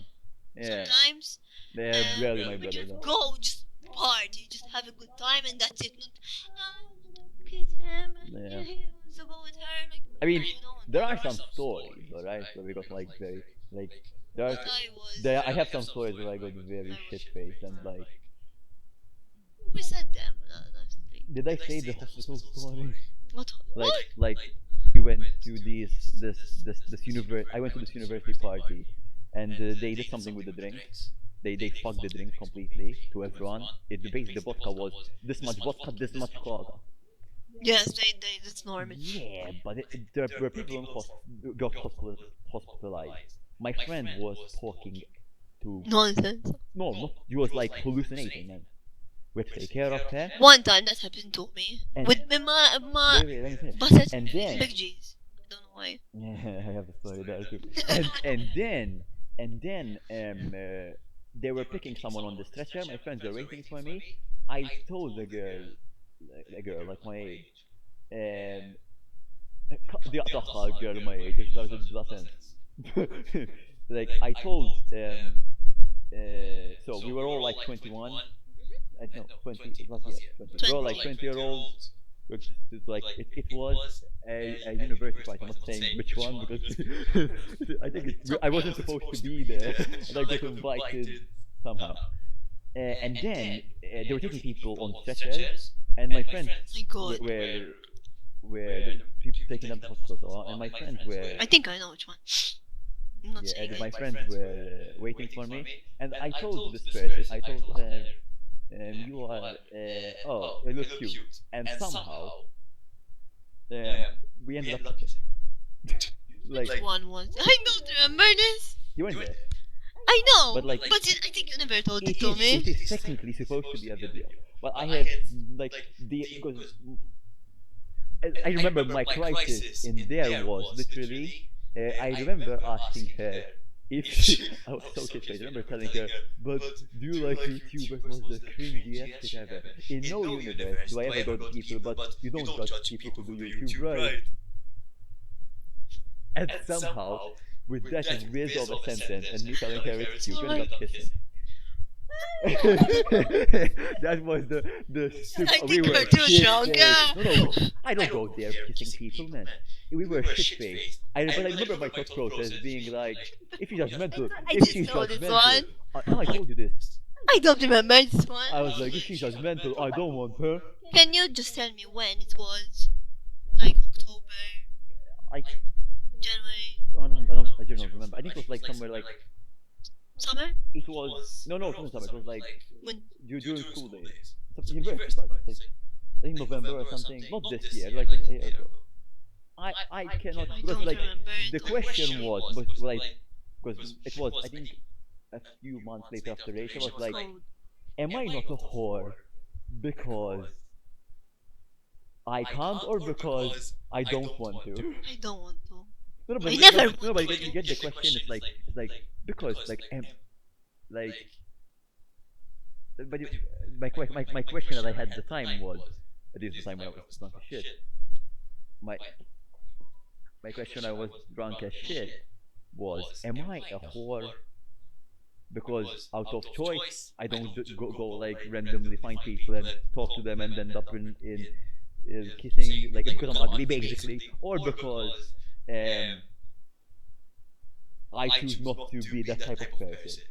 Yeah, Sometimes they're rarely my we brother just though. go, just party, just have a good time, and that's it. Not, kiss him, and Yeah. he wants to go with her. Like, I mean, you know, there are some stories, alright, where we got like very like there are I have some stories where I got very shit faced and like we said them. That's the thing. did I say the hospital story? What? Like we went to this university. I went to this university party, and they did something with the drinks. They fucked the drinks completely to everyone. The vodka was this much vodka, this much cola. Yes, that's normal. Yeah, but there were people who got hospitalized. My friend was talking to Nonsense. no, not he was like hallucinating, and we had to take care of her. One time that happened to me And with my wait, let me finish. but that's And then big G's. I don't know why. yeah, I have a story there too. And then they were picking someone on the stretcher. My friends were waiting for me. I told a girl like my age, the other girl my age, it doesn't. Like I told so we were all like 21. I don't know 20. It was yeah 20. We were all like 20-year-olds. It's like it was a university party. I'm not saying which one because I think I wasn't supposed to be there, and I got invited somehow. And then they were taking people on stretchers, and my friends My God. were the people taking them to hospital, and my friends were I think I know which one. I'm not yeah, saying and my it. friends were waiting for me, and I told this person, I told her, you are oh, you look cute, and somehow we ended up kissing. Like Which one was? I don't remember this. you weren't there. I know, But, like, I think you never told it It to is, me. it is technically supposed to be a video, but I had like the because I remember my crisis in there was literally I remember asking her if she, I was so shit faced. I remember telling her, but do you like YouTubers was the cringiest shit ever. In no universe do I ever go to people, but you don't judge people who do YouTube, right? And somehow, with that whiz of a sentence and me telling her it's cute, we ended up kissing. That was the I we think were we're too shit strong. faced. No, no, I don't go there kissing people, man. We were shit faced. But I remember my thought process being like, if she's judgmental, I if just she's know this judgmental, one. no, I told you this. I don't remember this one. I was like, if she's judgmental, I don't want her. Can you just tell me when it was? Like October, I, January, I don't remember. I think it was like somewhere like summer? it was no, it wasn't summer. It was like When? during school days. It's a university part. It's like I think November or something. Not this year, like a year ago. I cannot I because don't like remember the it. question was like because it was I think a few months later after Rachel was like, Cold. am I not a whore because I can't or because I don't want to? I don't want to. No, no, but I never no, but want you get the question. It's like because like but my question that I had at the time was at least the time when I was drunk as shit. My my question I was drunk as shit was, am I a whore because out of choice I don't go like randomly find people and talk to them and end up in kissing like because I'm ugly basically, or because um, I choose not to be that type of person.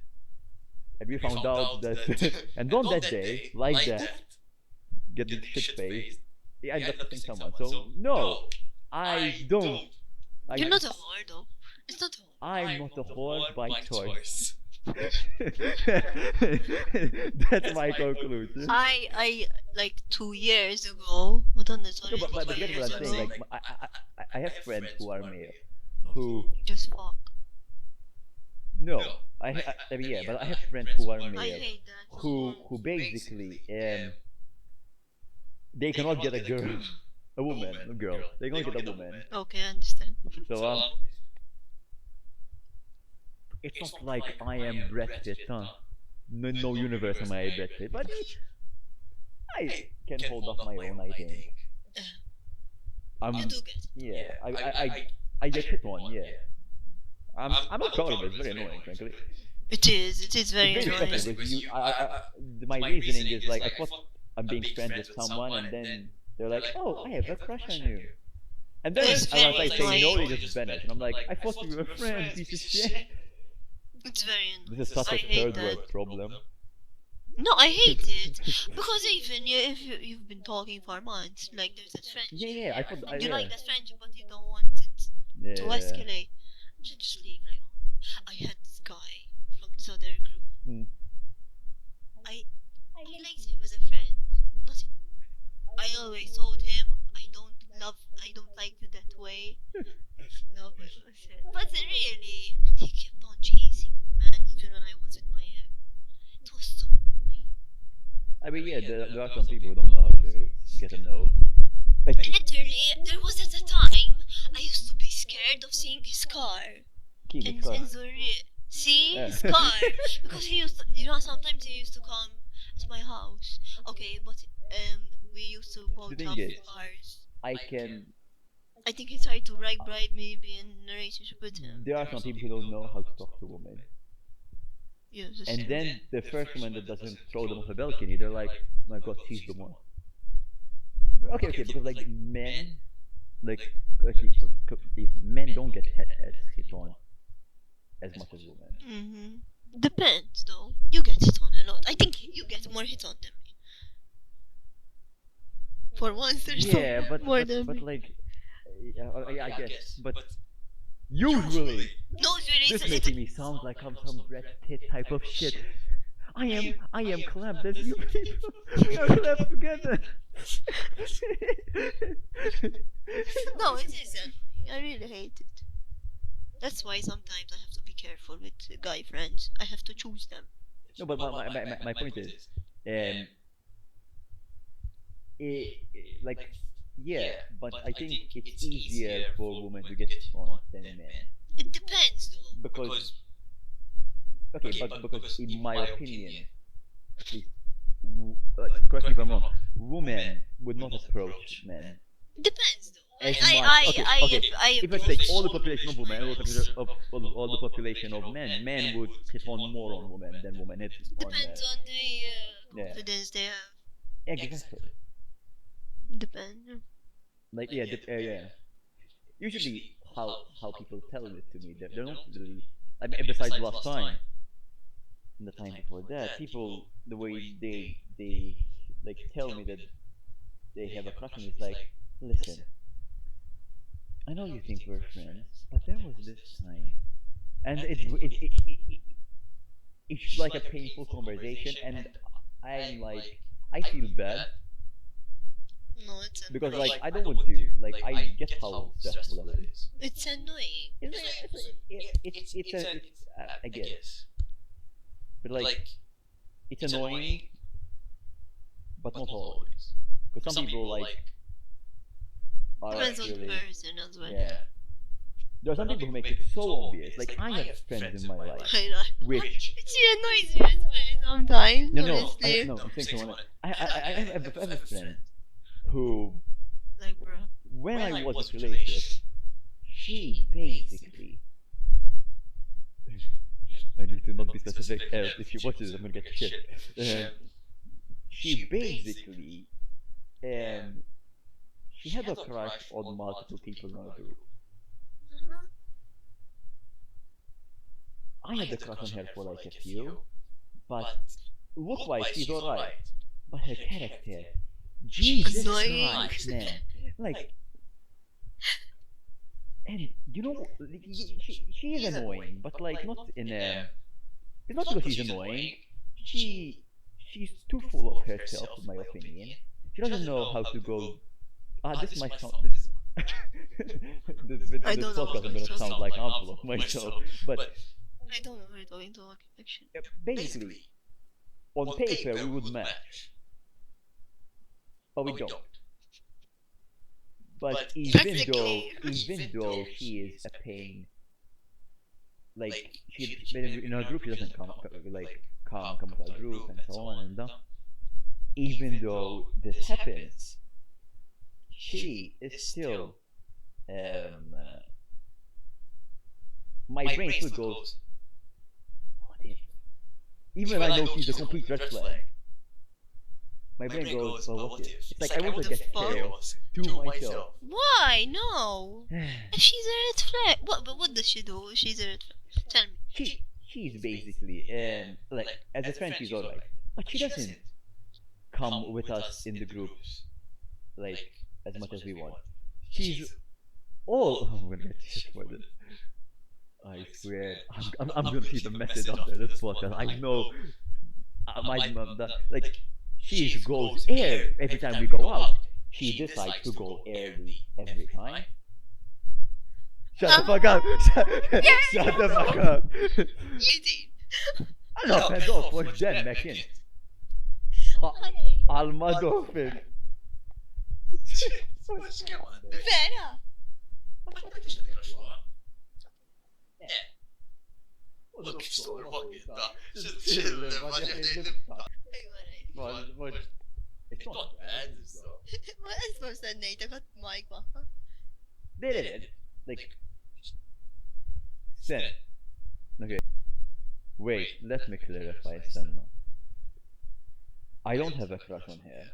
And we found out that, and on that day, like that, getting shit faced, I ended up kissing someone. So no, I don't. You're not a whore though. It's not a whore. I'm not a whore by choice. That's my conclusion. I like 2 years ago. What on this? No, but Two get years what I'm saying. ago. Like, I have friends who are male, who Just fuck. no, I mean yeah, but I have friends who are I male, hate that. who basically they cannot get a girl, a woman, a girl. They cannot get a woman. Okay, I understand. So it's not like I am Brad Pitt, huh? No, no universe am I Brad Pitt, but I can hold up my own. I think. You do get. Yeah. I get hit on. Yeah. I'm not proud of it. It's very annoying, frankly. It is. It is very It's very annoying. stressful because my reasoning is like I thought I'm being friends with someone, and then they're like, "Oh, I have a crush on you," and then It's once I very say no, they annoying. just vanish, and I'm like, "I thought we were friends, piece of shit." It's very annoying. This is such I a hate third that. world problem. No, I hate it because even if you've been talking for months, like there's that friendship. Yeah, I thought. You Yeah. like that friendship, but you don't want it to Yeah. escalate. You should just leave. Like, I had this guy from this other group. Mm. I liked him as a friend, not anymore. I always told him I don't like you that way. No, but really, he kept on chasing me, man, even when I was with my ex. It was so annoying. I mean, yeah, there are some people who don't know how to get a no. Like, Literally, there was at a time I used to be scared of seeing his car Kiki in car. Zurich. See Yeah. his car because he used to, sometimes he used to come to my house. Okay, but we used to both thing have is, cars. I can. I think he tried to bribe me being in a relationship with him. There are some people who don't know how to talk to women, Yeah, that's and true. then the first woman that doesn't throw them off a balcony, they're like, "Oh my God, she's the one." Okay, because like men, like at least men don't get hit on as much as women. Depends though. You get hit on a lot. I think you get more hit on than me. For once, there's Yeah, some but more but, than but me. like, yeah, I guess, but usually No, really, this making me sound like I'm some Brad Pitt type of shit. I am clapped as you people. We are clapped together. No, it isn't. I really hate it. That's why sometimes I have to be careful with guy friends. I have to choose them. No, but my point is, um, like, yeah, but I think it's easier for women to get on than men It depends though. because okay, but because in my opinion, at least, correct me if I'm wrong, women would not approach men Depends though. as much. Okay, okay. I If I take all the population of women, all the population of men, men would hit on more on women than women hit on. depends on the Yeah, confidence they have. exactly. Depends. Like yeah, yeah. Usually, how people tell it to me, they're not really. I mean, besides last time, and the time before that, people the way they like tell me that they have a crush on me is like, listen, I know you think we're friends, but there was this time, and it's like a painful conversation, and I'm like, I feel bad No, it's because annoying. like I don't want to like I get how stressful that is. It's annoying. It's I guess, but like it's annoying, but not always. Because some people like are Depends on the actually person as well. yeah. There are some people who make it so obvious. Like I have friends in my life, I know. which It annoys me as well sometimes. no Honestly. no I'm saying someone. I have a friend who Like, bro. when I was with relationship, she basically. I need to not be specific. If she watches, I'm gonna get shit. She basically, she had a crush on multiple people in our group. I had a crush on her for like a few, but look-wise she's alright. But her character, Jesus Annoying. Christ, man, like, and you know, she is annoying, but like not in a. It's not because she's annoying. She's too full of herself, in my opinion. She doesn't know how to go. This might sound I this don't know. podcast. I'm gonna sound like harmful of myself, but I don't know we're going to action. basically, on paper we would match, but we don't. But even though she is a pain, like she in our group she doesn't like come with our group and so on and even though this happens, she is still um, uh, my brain still goes, what if? Even I know she's a complete red flag. My brain goes, well, what if? It's like I want to get chaos to myself. Why? No. If she's a red flag, but what does she do? If she's a red flag. Tell me. She's basically like as a friend she's alright, but she doesn't come with us in the groups like as much as we want. She's all. I'm gonna get shit for this. I swear, I'm gonna keep a message after this podcast. I know, my mom, like, she goes every time we go out. She decides to go early every time. Shut the fuck up! Shut the fuck up! Easy. I'm not fed off. What's that, Mekin? Almadofin. Vera. It's not bad, Ma ezt tennétek a mic-ba. They did it. Like, Sen. Okay. Wait, let me clarify Senna. I don't have a crush on her.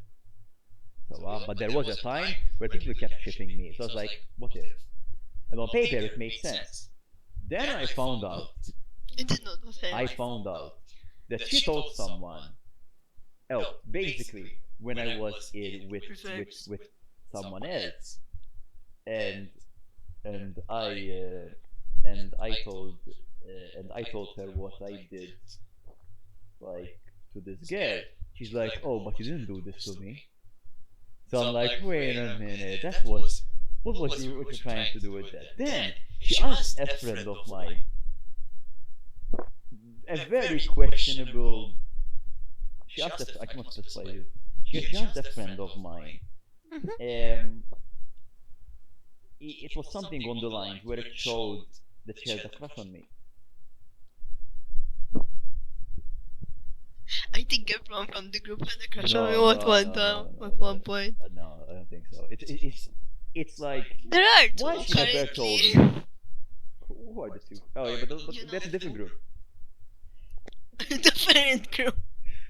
So, but there was a time where people kept shipping me. So I was like, what if? And on paper it made sense. Then I found out. It did not offend. I found out that she told someone. Oh, basically, when I was with someone else, and I told her what I did, like, to this girl. She's like, oh, but you didn't do this to me. So I'm like, wait a minute, what was you trying to do with that? Then she asked a friend of mine, a very questionable. She asked I cannot specify you. She asked a friend of mine. It was something on the lines where it showed that she had a crush on me. I think everyone from the group had a crush on me No, at no, one no, time, no, no, at no. one point. No, I don't think so. It's like, There are why two she never told currently. me? Who are the two? Oh yeah, but You know that's a different group. Different group.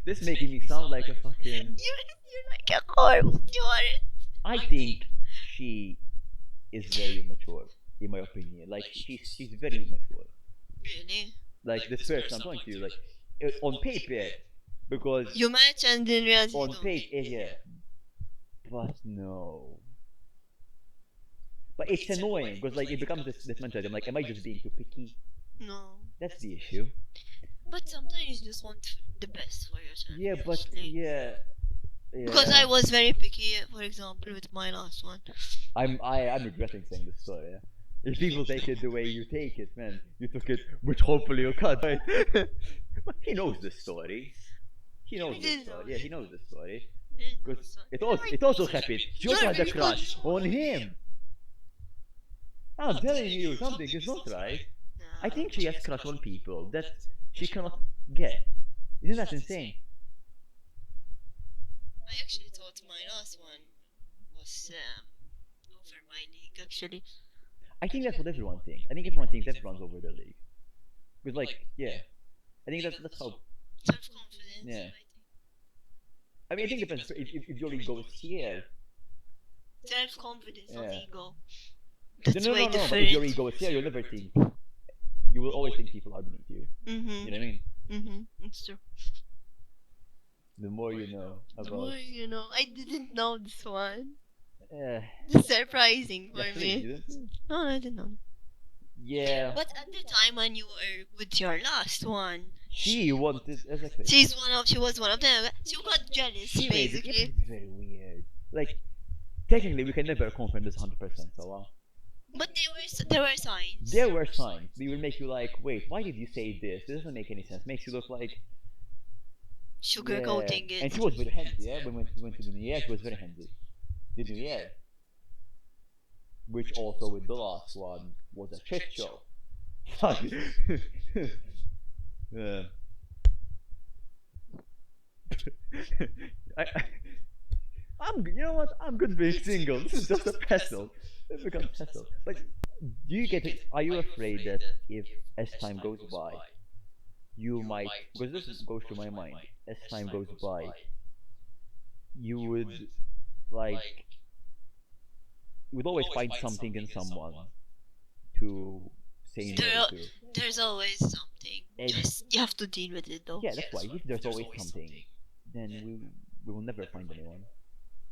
This making me sound like a fucking. You're like a core, but you aren't. I think she is very mature, in my opinion. Like she's very mature. Really? Like this person I'm talking to, like on paper, because You match and in reality you on don't. paper, yeah, but no. But it's annoying because like it becomes this mentality. I'm like, am I just being too picky? No. That's the issue. But sometimes you just want the best for yourself, Yeah, but honestly. yeah, Because yeah. I was very picky, for example, with my last one. I'm regretting saying this story. Yeah. If people take it the way you take it, man, you took it, which hopefully you cut, right? But he knows this story. He knows I this didn't know story. Yeah, he it. knows this story. Didn't know Because so. it also happened. She also You're had a very crush on good. him. I'm telling you, something is not right. I Nah. think she has crush on people that she cannot get. Isn't that insane? I actually thought my last one was over my league, actually. I think that's what everyone thinks. I think everyone thinks everyone's over their league. Because like, yeah, I think that's how. Self confidence, Yeah, I think. I mean, I think it depends. If your ego is here, Self confidence, not yeah. ego. No, That's no, way no, no. But if your different. ego is here, you'll never think. You will always think people are beneath you. You know what I mean? It's true. The more you know The about. more you know. I didn't know this one. Uh, This is surprising for actually, me. you didn't? No, I didn't know. Yeah. But at the time when you were with your last one, She wanted exactly. she was one of them. So you got jealous, She made it. Yeah, but basically. it's very weird. Like, technically, we can never confirm this 100%. So, But there were signs. there were signs. They will make you like, wait, why did you say this? This doesn't make any sense. Makes you look like, yeah. Sugarcoating And it. she was very handsy. Yeah, when we went to the New Year, she was very handsy. The New Year, which also with the last one was a shit show. Yeah. I, you know what? I'm good being single. This is just a pestle. It becomes pestle. But do you get it? Are you afraid that if as time goes by, you might, because this goes through my mind, as time goes by, you would like, you would always find something in someone to say no There, to. there's always something. And Just you have to deal with it though. yeah, that's why. If there's always something, then we will never find anyone.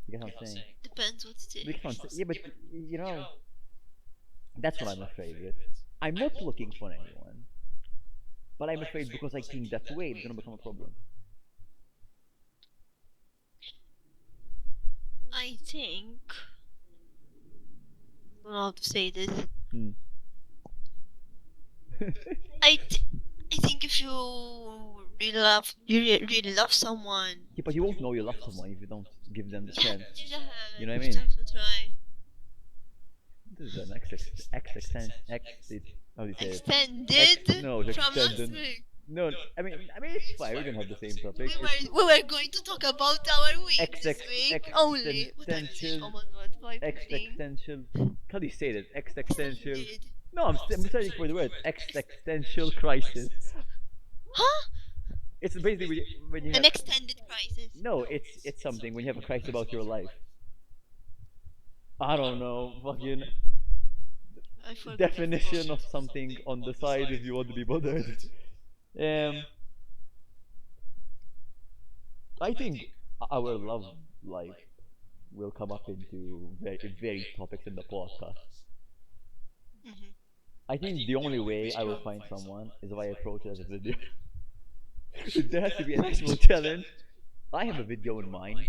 You get what I'm saying? Depends what it We is. can't. Yeah, but that's what I'm afraid with. I'm not looking for anyone, but I'm afraid because I think that way it's gonna become a problem. I think. I don't know how to say this. Hmm. I think if you really love someone, Yeah, but you won't know you love someone if you don't give them the chance. you You know what I just mean? have to try. This is an how do you say it? Extended No, it's from last extended. week. No, I mean it's fine. We're gonna have the same topic. We were going to talk about our week Ex- this ex- week ex- only. What I'm saying, existential- oh my god, 5:15. Existential. How do you say that? Existential. Extended. No, I'm searching for the word. Existential crisis. Huh? It's basically when you have. An extended crisis. No, it's something when you have a crisis about your life. I don't know, fucking I forgot. definition of something on the side if you want to be bothered. Um, I think our love life will come up into very topics in the podcast. Mhm. I think the only way I will find someone is if I approach it as a video. There has to be an actual challenge. I have a video in mind.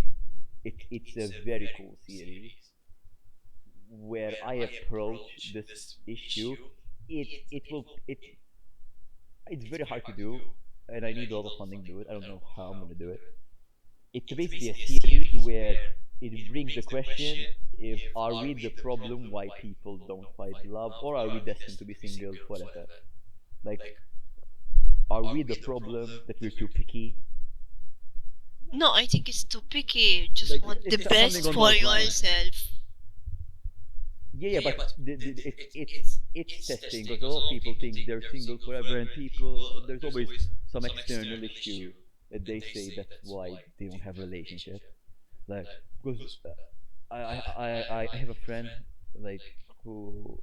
It's a very cool series where I approach this issue. It's very hard to do, and I need a lot of funding to do it. I don't know how I'm gonna do it. It's basically a series where it brings the question: if are we the problem why people don't find love, or are we destined to be single forever? Like, are we the problem that we're too picky, No, I think it's too picky. Just Like want the it's something best on for those lines. yourself. Yeah, yeah, but it's testing because a lot of people think they're single forever, and people there's always some external issue that they say that's why they don't have a relationship. Like because I have a friend like who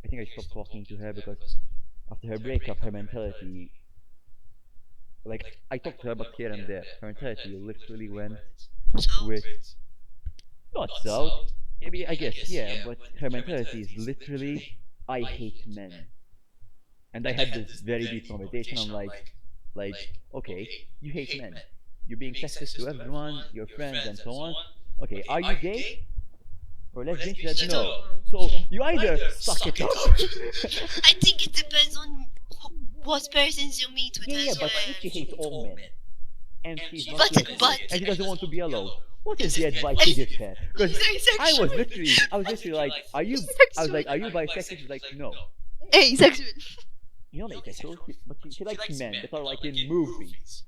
I think I stopped talking to her because after her breakup, her mentality like I talked to her but here and there, her mentality literally went So, with not south. Maybe I guess yeah, but her mentality is literally I hate men. And I had this very deep conversation. I'm like, okay, you hate men. You're being sexist to everyone, your friends, and so on. Okay, are you gay or lesbian? She said she don't no. know. So you either suck it up. I think it depends on what persons you meet with Yeah, yeah, as but if she hates all men and she's not But lesbian and she doesn't want to be alone, what is the advice you give her? Because I was literally like, are you bisexual? She's like, no. Asexual. You're not asexual, but she likes men that are like in movies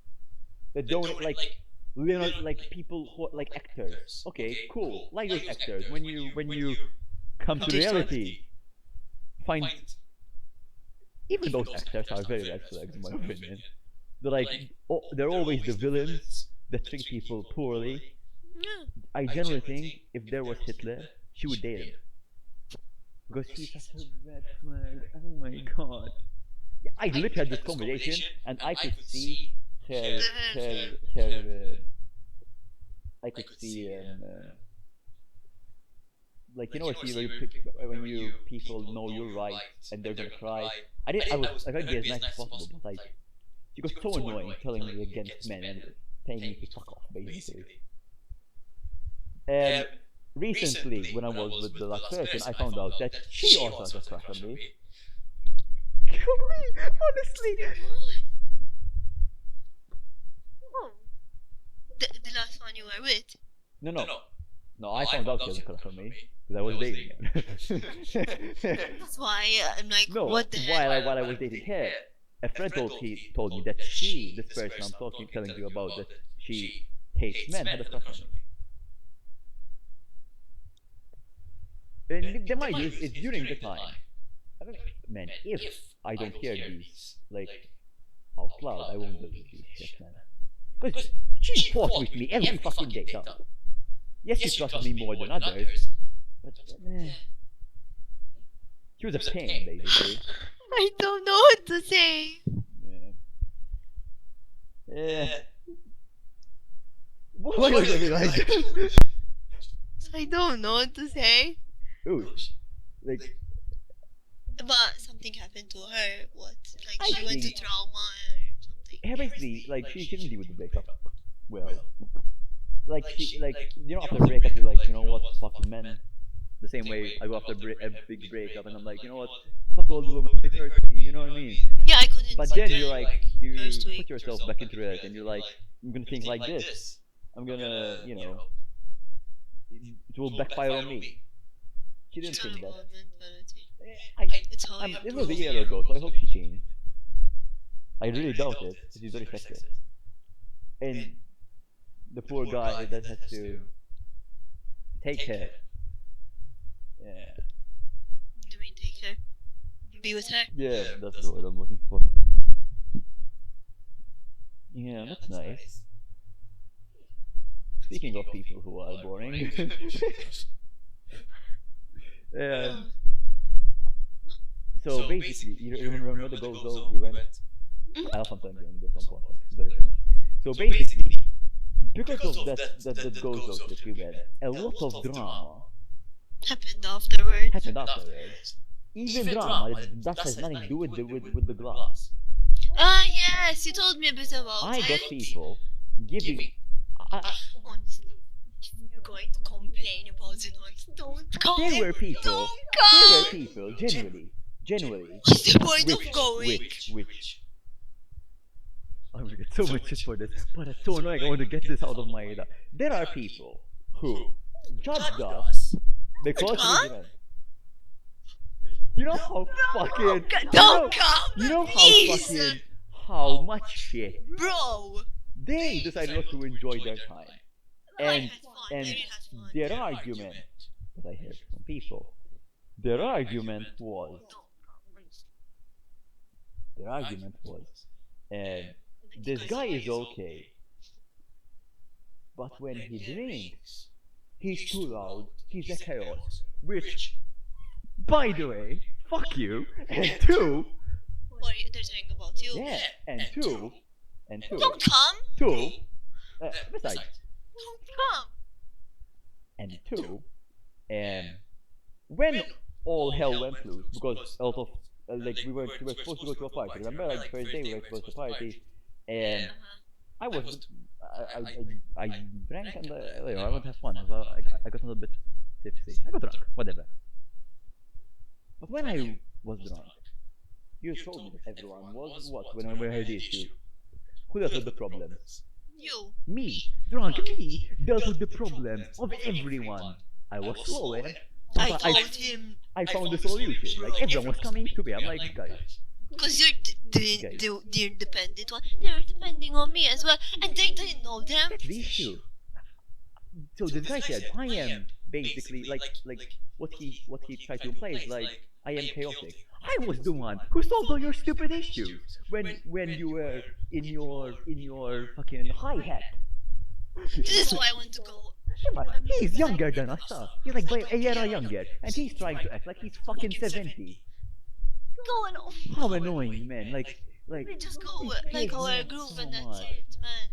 that don't like like people who are like actors. Okay, cool. Like those actors. When you come to reality, find even those actors are very red flags in my opinion. They're like they're always the villains that treat people poorly. Yeah. I generally think if there was Hitler, she would date him because he's such a red flag. Oh my god. Yeah, I literally had this conversation and I could see her her I could see like you know see where when you people know you're right and they're gonna cry. I tried to be as nice as possible, but like she got so annoying telling me against men and telling me to fuck off basically. Um, recently when I was with the last person, I found out that she also has a crush on me. Kill me, honestly. Oh. The last one you were with. No, no, no. I found out she has a crush on me because I was dating her. That's why I'm like, No, what the while heck? I was dating her, a friend told me that this person I'm telling you about, that she hates men, had a crush on me. And the mind you, it's during the time. I mean, man, if I don't hear these like out loud, I won't believe these shit, man. Because she fought with me every fucking day. So, yes, she trusted me more than others, but she was a pain, basically. I don't know what to say. Yeah. Yeah. Why are you looking at me like that? I don't know what to say. Ooh, like But something happened to her. What? Like I she went to think trauma or something. her basically like she didn't deal with the breakup well. Like she you know after a breakup you're like, you know what, fuck men. The same way I go after a big breakup and I'm like, you know what, fuck all the women, they hurt me, you know what I mean? Yeah, I couldn't. But then you're like, you First week. put yourself back into reality and you're like, I'm gonna think like this. I'm gonna, you know, it will backfire on me. She didn't think that. I, It's how you it was a improve. year ago, so I hope she changed. I really doubt it. She's very sexist. And the poor guy that has to take her. Yeah. You mean take her? Be with her? Yeah, that's the word I'm looking for. Yeah, that's nice. Speaking of people who are boring. Yeah. So basically, you remember the go we went? I'll sometime doing this on podcast. It's very funny. So basically, because of that go trip we went, a lot of drama Happened afterwards. happened afterwards. Even drama that has nothing to do with the glass. Ah, yes, you told me a bit about I it. got people giving. Honestly, if you're going to complain about the noise, don't come. There were people. Don't There were come. people. Genuinely. What's the point of going? Which. I'm gonna get so much shit for this, but it's so annoying. I want to get this out of my head. There are people who judged us because Huh? we didn't. You know how fucking. Don't come. You know how please. fucking. How much shit Bro. They decided not to enjoy their time. I And had fun. I and really had fun. their argument, that I heard from people, their argument was, No. their argument was, um, Like, this guy is okay, but when he drinks, he's too loud, he's a chaos. Which, by the way, fuck you. And two, what they're saying about you. yeah, and two, Don't come. besides, Don't come. and two, when all hell went loose, because a lot of like we were supposed to go to a party. Remember, like the first day we were supposed to party, and I was I drank and you know, I wanted to have fun. So I got a little bit tipsy. I got drunk, whatever. But when I was drunk, you told me that everyone was what when we had the issue. Who dealt with the problems? You. Me, drunk me, dealt with the problems of everyone. I was slower, I but told him. I found the solution. Like everyone was coming to me. I'm like, guys, Because you're the independent one. They're depending on me as well. And they didn't know them. that's the issue. So this guy said, I am basically like what he tried to imply is like I am chaotic. I was the one who solved all your stupid issues when you were in your fucking hi hat. This is why I want to go. Yeah, but he's younger than us, huh? He's like by a year younger, and he's trying to act like he's fucking 70. Going off. How annoying, man! Like We just go he like hates our me groove so and that's much. it, man.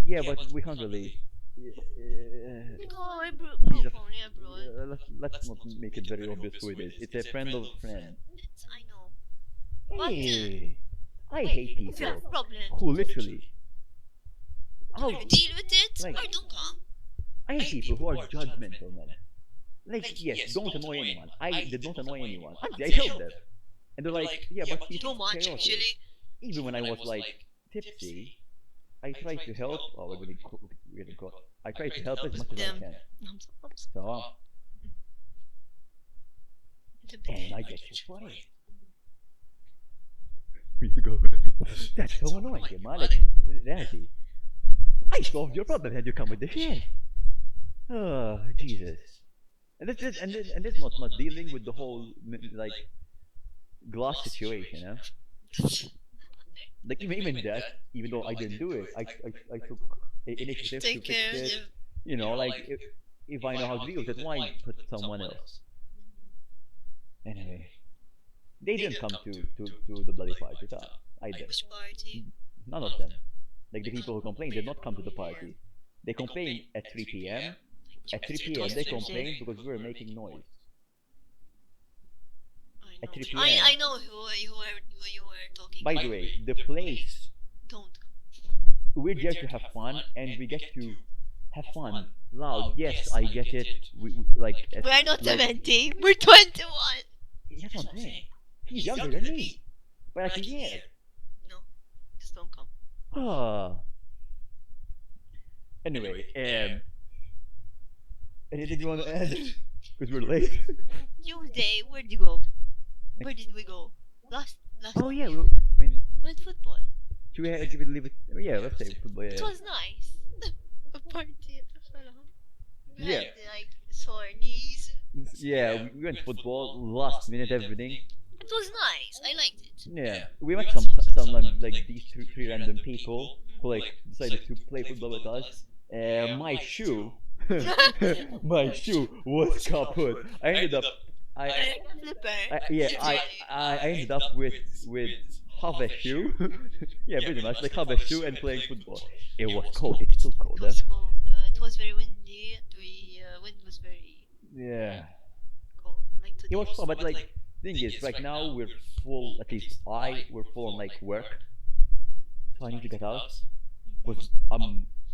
Yeah, but we can't really. We go our He's a- phone, yeah, bro. let's not make it very obvious who it is. It's a friend of a friend. I know. But Hey, I hate if you people have a problem, who literally. I'll, you deal with it like- or don't come. I hate people who are judgmental, man. Like, yes, don't annoy anyone. I did not annoy anyone. I helped them. And they're like, yeah, but he's Too much, chaotic. actually. Even when I was like tipsy, I tried to help. Oh, we're gonna go. I tried to help as much as I Them. can. I'm So, and I get you for it. We need to go. That's so annoying, man. Like, reality. I solved your problem and you come with the shit. Oh, Jesus. And this not dealing with the whole like glass situation, huh? Like even that, even though I didn't do it, I took initiative to Take care fix of it. them. You know, like if I know how to deal with it, why put someone else? Anyway, they didn't come to the bloody party. I did. Which party? None of them. Like the people who complained did not come to the party. They complained at 3 p.m. At 3 p.m. they complained because we were making noise. At 3 p.m. I know who you were talking By about. the way, the place, Don't. we're there to have fun and we get to have fun loud. Yes, I get it. Like We're not like, 20. We're 21. that's what I'm saying. He's younger than me by like a year. No, just don't come. Ah. Anyway, anything you want to add? Because we're late. Tuesday, where'd you go? Where did we go? Last Oh yeah, I mean, went football. should we leave it? Yeah, let's say football. Yeah. It was nice. A party at the salon. We Yeah. had, like sore knees. Yeah, we went football, last minute everything. It was nice. I liked it. Yeah, we met some like these three random people who like decided to play football with us. My shoe, my shoe was kaput. I ended up, Flipper. I ended up with half a shoe. Yeah, pretty much like half a shoe and playing football. It was cold. It's still cold. It was cold. It was very windy. The wind was very Yeah. cold. Like today. It was fun, but like thing is, right now we're full. At least we're full on like work. So I need to get out. Cause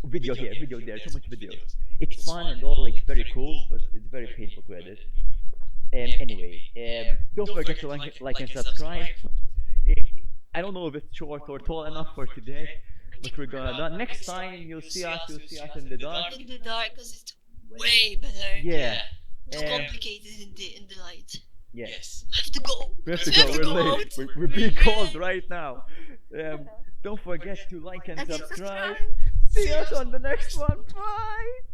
video here, video there, so much videos. It's fun and all, like very cool, but it's very painful to edit. Anyway, don't forget to like and subscribe. I don't know if it's short or tall enough for today, but we're gonna do. Next time you'll see us in the dark. In the dark, because it's way better. Yeah. Too complicated in the light. Yes. I have to go. We have to We go. have to We're go late. out. We're being called right now. Don't forget to like and And subscribe. subscribe. See us on the next one. Bye.